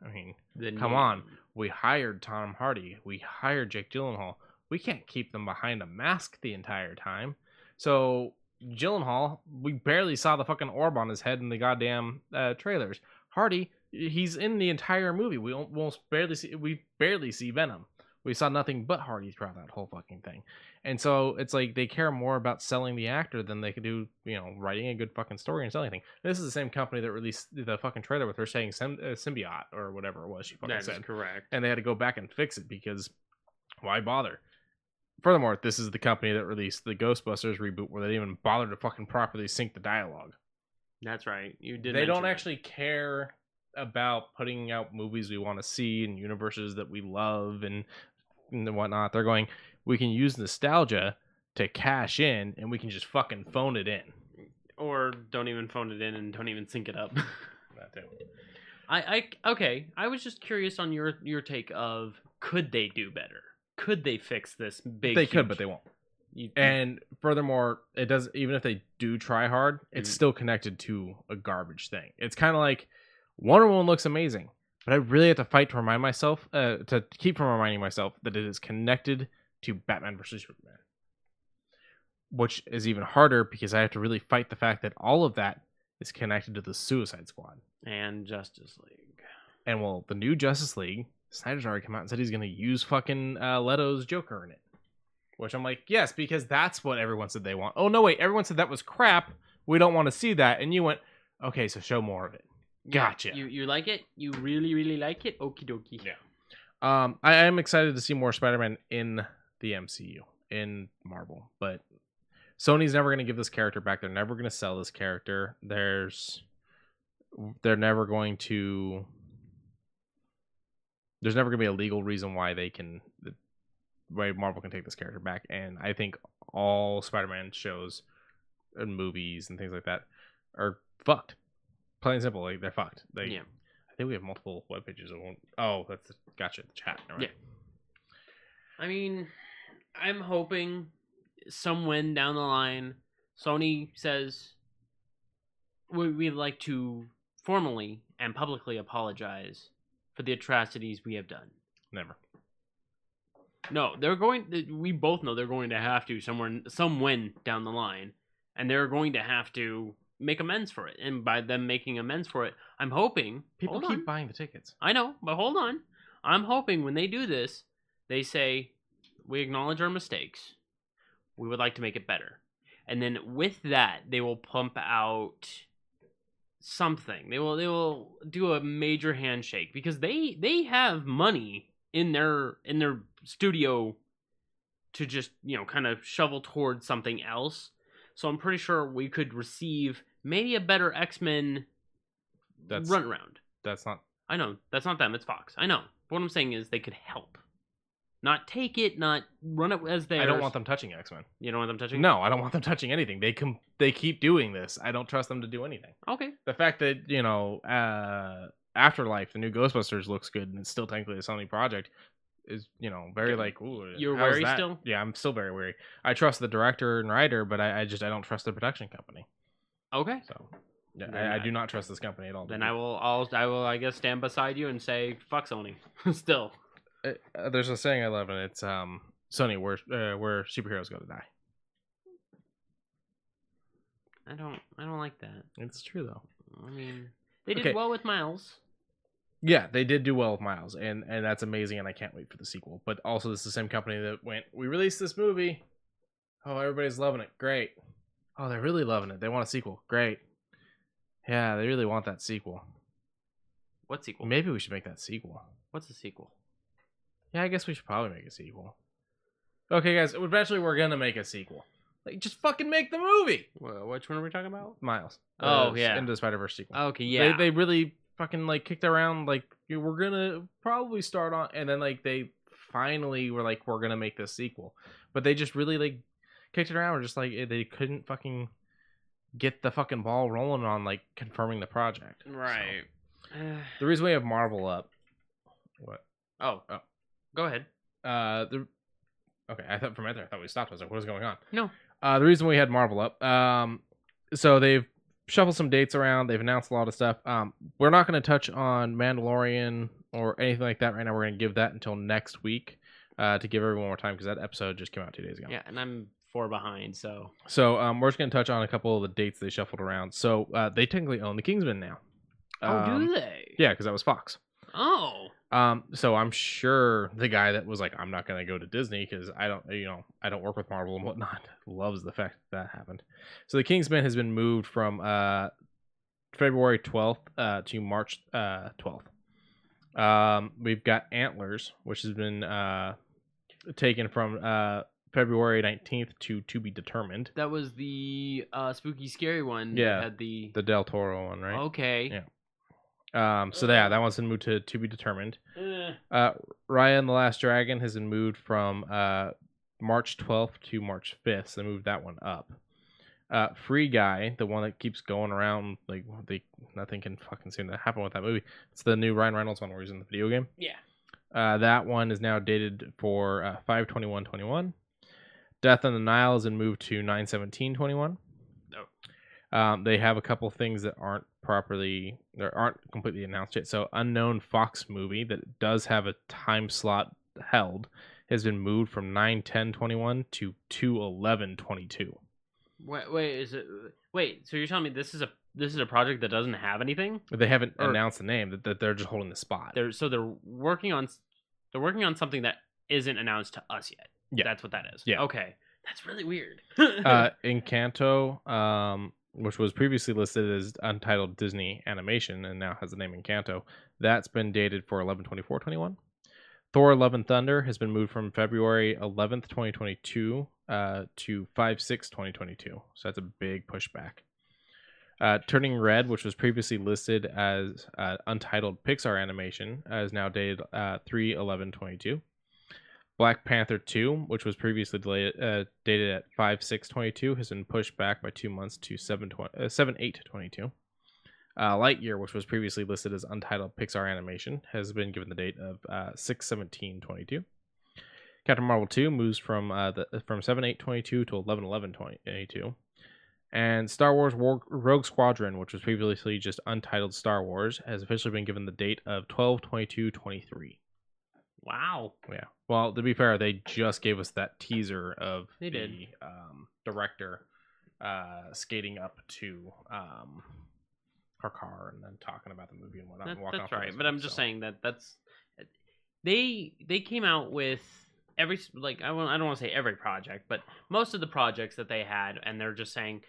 I mean, come on, we hired Tom Hardy, we hired Jake Gyllenhaal, we can't keep them behind a mask the entire time. So Gyllenhaal, we barely saw the fucking orb on his head in the goddamn trailers. Hardy, he's in the entire movie. We barely see Venom. We saw nothing but Hardy throughout that whole fucking thing. And so it's like they care more about selling the actor than they could do, writing a good fucking story and selling anything. This is the same company that released the fucking trailer with her saying symbiote or whatever it was she fucking said. That is correct. And they had to go back and fix it because why bother? Furthermore, this is the company that released the Ghostbusters reboot where they didn't even bother to fucking properly sync the dialogue. That's right. You did. They don't actually care about putting out movies we want to see and universes that we love and whatnot. They're going, we can use nostalgia to cash in, and we can just fucking phone it in. Or don't even phone it in and don't even sync it up. That too. Okay. I was just curious on your take of, could they do better? Could they fix this big? They could, but they won't. And furthermore, it does. Even if they do try hard, it's still connected to a garbage thing. It's kind of like Wonder Woman looks amazing, but I really have to fight to remind myself, to keep from reminding myself that it is connected to Batman vs. Superman. Which is even harder because I have to really fight the fact that all of that is connected to the Suicide Squad. And Justice League. And well, the new Justice League, Snyder's already come out and said he's going to use fucking Leto's Joker in it. Which I'm like, yes, because that's what everyone said they want. Oh, no, wait, everyone said that was crap. We don't want to see that. And you went, okay, so show more of it. Gotcha. You like it? You really, really like it? Okie dokie. Yeah. I am excited to see more Spider-Man in the MCU, in Marvel. But Sony's never going to give this character back. They're never going to sell this character. They're never going to There's never gonna be a legal reason why why Marvel can take this character back, and I think all Spider-Man shows and movies and things like that are fucked. Plain and simple, like they're fucked. Yeah. I think we have multiple web pages. Oh, that's gotcha. The chat. All right. Yeah. I mean, I'm hoping somewhen down the line, Sony says we'd like to formally and publicly apologize for the atrocities we have done. Never. No, they're going. We both know they're going to have to somewhen down the line, and they're going to have to make amends for it. And by them making amends for it, I'm hoping People keep buying the tickets. I know, but hold on. I'm hoping when they do this, they say we acknowledge our mistakes. We would like to make it better, and then with that, they will pump out something. They will do a major handshake because they have money in their studio to just, kind of shovel towards something else. So I'm pretty sure we could receive maybe a better X-Men runaround. That's not... I know. That's not them. It's Fox. I know. But what I'm saying is they could help. Not take it, not run it as theirs. I don't want them touching X-Men. You don't want them touching? No, I don't want them touching anything. They keep doing this. I don't trust them to do anything. Okay. The fact that, Afterlife, the new Ghostbusters, looks good and it's still technically a Sony project is, very like, ooh. You're how's wary that? still? Yeah, I'm still very wary. I trust the director and writer, but I don't trust the production company. Okay. So, yeah, I do not trust this company at all. Then I will, I guess, stand beside you and say, fuck Sony. Still. There's a saying I love, and it's Sony, where superheroes go to die. I don't like that. It's true though. I mean, they did well with Miles. Yeah, they did do well with Miles, and that's amazing, and I can't wait for the sequel. But also, this is the same company that we released this movie. Oh, everybody's loving it. Great. Oh, they're really loving it. They want a sequel. Great. Yeah, they really want that sequel. What sequel? Maybe we should make that sequel. What's the sequel? Yeah, I guess we should probably make a sequel. Okay, guys, eventually we're gonna make a sequel. Like, just fucking make the movie. Well, which one are we talking about? Miles. Oh, yeah. Into the Spider-Verse sequel. Okay, yeah. They really fucking, like, kicked around, like, we're gonna probably start on, and then, like, they finally were like, we're gonna make this sequel. But they just really, like, kicked it around, or just, like, they couldn't fucking get the fucking ball rolling on, like, confirming the project. Right. So, the reason we have Marvel up... What? Oh. Go ahead. Okay, I thought we stopped. I was like, what is going on? No. The reason we had Marvel up, so they've shuffled some dates around. They've announced a lot of stuff. We're not going to touch on Mandalorian or anything like that right now. We're going to give that until next week to give everyone more time because that episode just came out 2 days ago. Yeah, and I'm 4 behind, so... So we're just going to touch on a couple of the dates they shuffled around. So they technically own the Kingsman now. Oh, do they? Yeah, because that was Fox. Oh. So I'm sure the guy that was like, I'm not going to go to Disney because I don't work with Marvel and whatnot, loves the fact that happened. So the Kingsman has been moved from February 12th to March 12th. We've got Antlers, which has been taken from February 19th to be determined. That was the spooky scary one. Yeah, that had the Del Toro one, right? Okay. Yeah. So that one's been moved to be determined. Raya and the Last Dragon has been moved from March 12th to March 5th. So they moved that one up. Free Guy, the one that keeps going around, like nothing can fucking seem to happen with that movie. It's the new Ryan Reynolds one where he's in the video game. Yeah. That one is now dated for 5/21/21. Death on the Nile has been moved to 9/17/21. They have a couple things that aren't completely announced yet. So unknown Fox movie that does have a time slot held has been moved from 9/10/21 to 2/11/22. Wait, so you're telling me this is a project that doesn't have anything? They haven't announced the name, that they're just holding the spot. They're working on something that isn't announced to us yet. Yeah. That's what that is. Yeah. Okay. That's really weird. Encanto, which was previously listed as untitled Disney animation and now has the name Encanto, that's been dated for 11/24/21. Thor: Love and Thunder has been moved from February 11th, 2022 to 5/6/2022. So that's a big pushback. Turning Red, which was previously listed as untitled Pixar animation, is now dated 3/11/22. Black Panther 2, which was previously dated at 5/6/22, has been pushed back by 2 months to 7/8/22. Lightyear, which was previously listed as untitled Pixar animation, has been given the date of 6/17/22. Captain Marvel 2 moves from 7/8/22 to 11/11/22. And Star Wars Rogue Squadron, which was previously just untitled Star Wars, has officially been given the date of 12/22/23. Wow. Yeah. Well, to be fair, they just gave us that teaser of They did. Director skating up to her car and then talking about the movie and whatnot. And walking That's off right. But I'm just saying that's they came out with every, like, I don't want to say every project, but most of the projects that they had, and they're just saying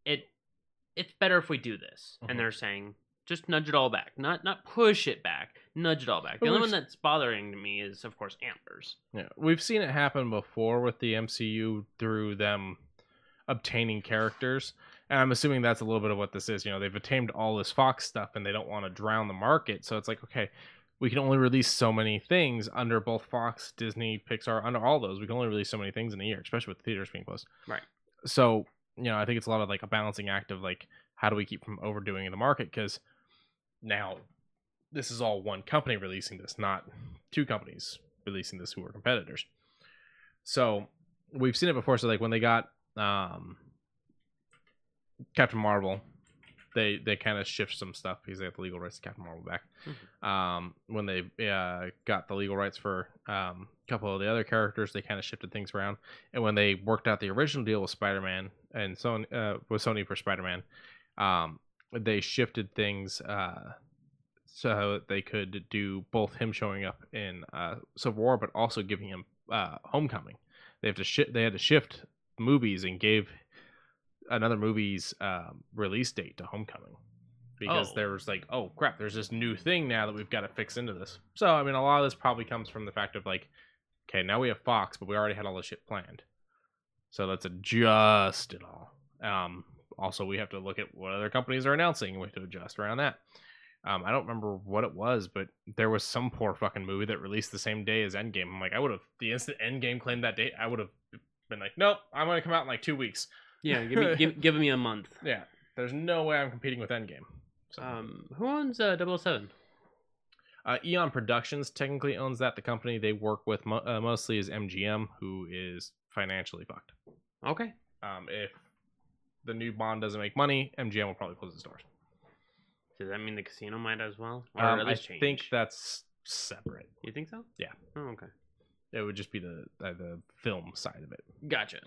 it's better if we do this, and they're saying just nudge it all back, not push it back, nudge it all back. The only one that's bothering to me is, of course, Antlers. Yeah, we've seen it happen before with the MCU through them obtaining characters, and I'm assuming that's a little bit of what this is. You know, they've obtained all this Fox stuff and they don't want to drown the market, so it's like, okay, we can only release so many things under both Fox, Disney, Pixar, under all those. We can only release so many things in a year, especially with the theaters being closed. Right. So, you know, I think it's a lot of like a balancing act of like, how do we keep from overdoing in the market? Because now this is all one company releasing this, not two companies releasing this who are competitors. So we've seen it before. So like when they got Captain Marvel, they kind of shift some stuff because they have the legal rights to Captain Marvel back. When they got the legal rights for a couple of the other characters, they kind of shifted things around. And when they worked out the original deal with Spider-Man and Sony for Spider-Man, they shifted things so they could do both him showing up in Civil War, but also giving him Homecoming. They had to shift movies and gave another movie's release date to Homecoming because there was like, oh crap, there's this new thing now that we've got to fix into this. So I mean, a lot of this probably comes from the fact of like, okay, now we have Fox, but we already had all this shit planned, so let's adjust it all. Also, we have to look at what other companies are announcing, and we have to adjust around that. I don't remember what it was, but there was some poor fucking movie that released the same day as Endgame. I'm like, I would have, the instant Endgame claimed that date, I would have been like, nope, I'm going to come out in like 2 weeks. Yeah, give me a month. Yeah, there's no way I'm competing with Endgame. So. Who owns 007? Eon Productions technically owns that. The company they work with mostly is MGM, who is financially fucked. Okay. If the new Bond doesn't make money, MGM will probably close its doors. Does that mean the casino might as well? Or I think that's separate. You think so? Yeah. Oh, okay. It would just be the film side of it. Gotcha.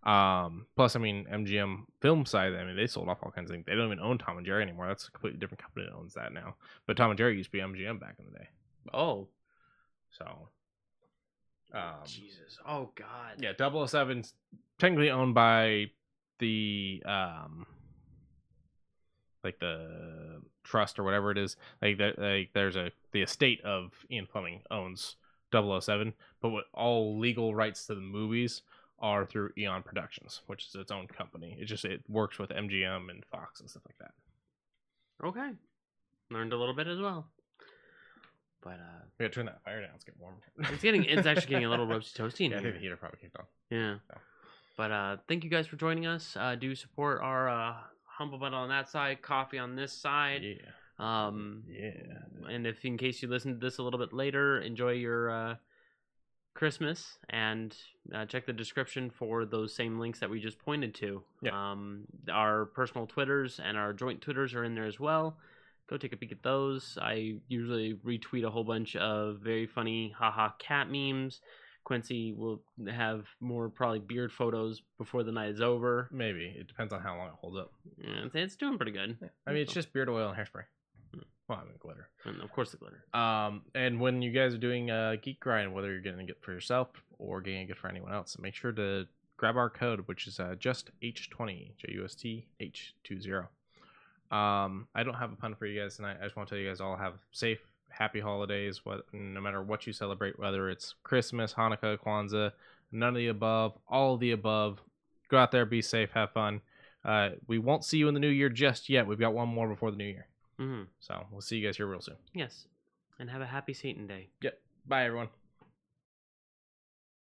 Plus, I mean, MGM film side, I mean, they sold off all kinds of things. They don't even own Tom and Jerry anymore. That's a completely different company that owns that now. But Tom and Jerry used to be MGM back in the day. Oh. So. Jesus. Oh, God. Yeah, 007's technically owned by the like the trust or whatever it is. There's the estate of Ian Fleming owns 007, but what all legal rights to the movies are through Eon Productions, which is its own company. It works with MGM and Fox and stuff like that. Okay. Learned a little bit as well. But we gotta turn that fire down. It's getting warm. It's actually getting a little roasty toasty in here. I here. think the heater probably kicked on. Yeah. So. But thank you guys for joining us. Do support our Humble Bundle on that side, coffee on this side. Yeah. And if in case you listen to this a little bit later, enjoy your Christmas, and check the description for those same links that we just pointed to. Yeah. Our personal Twitters and our joint Twitters are in there as well. Go take a peek at those. I usually retweet a whole bunch of very funny haha cat memes. Quincy will have more probably beard photos before the night is over. Maybe. It depends on how long it holds up. Yeah, it's doing pretty good. Yeah. I mean, it's just beard oil and hairspray. Well, I mean, glitter. And of course the glitter. And when you guys are doing Geek Grind, whether you're getting it for yourself or getting it for anyone else, make sure to grab our code, which is just H20, JUSTH20. I don't have a pun for you guys tonight. I just want to tell you guys all have safe, happy holidays. No matter what you celebrate, whether it's Christmas, Hanukkah, Kwanzaa, none of the above, all of the above. Go out there, be safe, have fun. We won't see you in the new year just yet. We've got one more before the new year. Mm-hmm. So we'll see you guys here real soon. Yes. And have a happy Satan Day. Yep. Bye, everyone.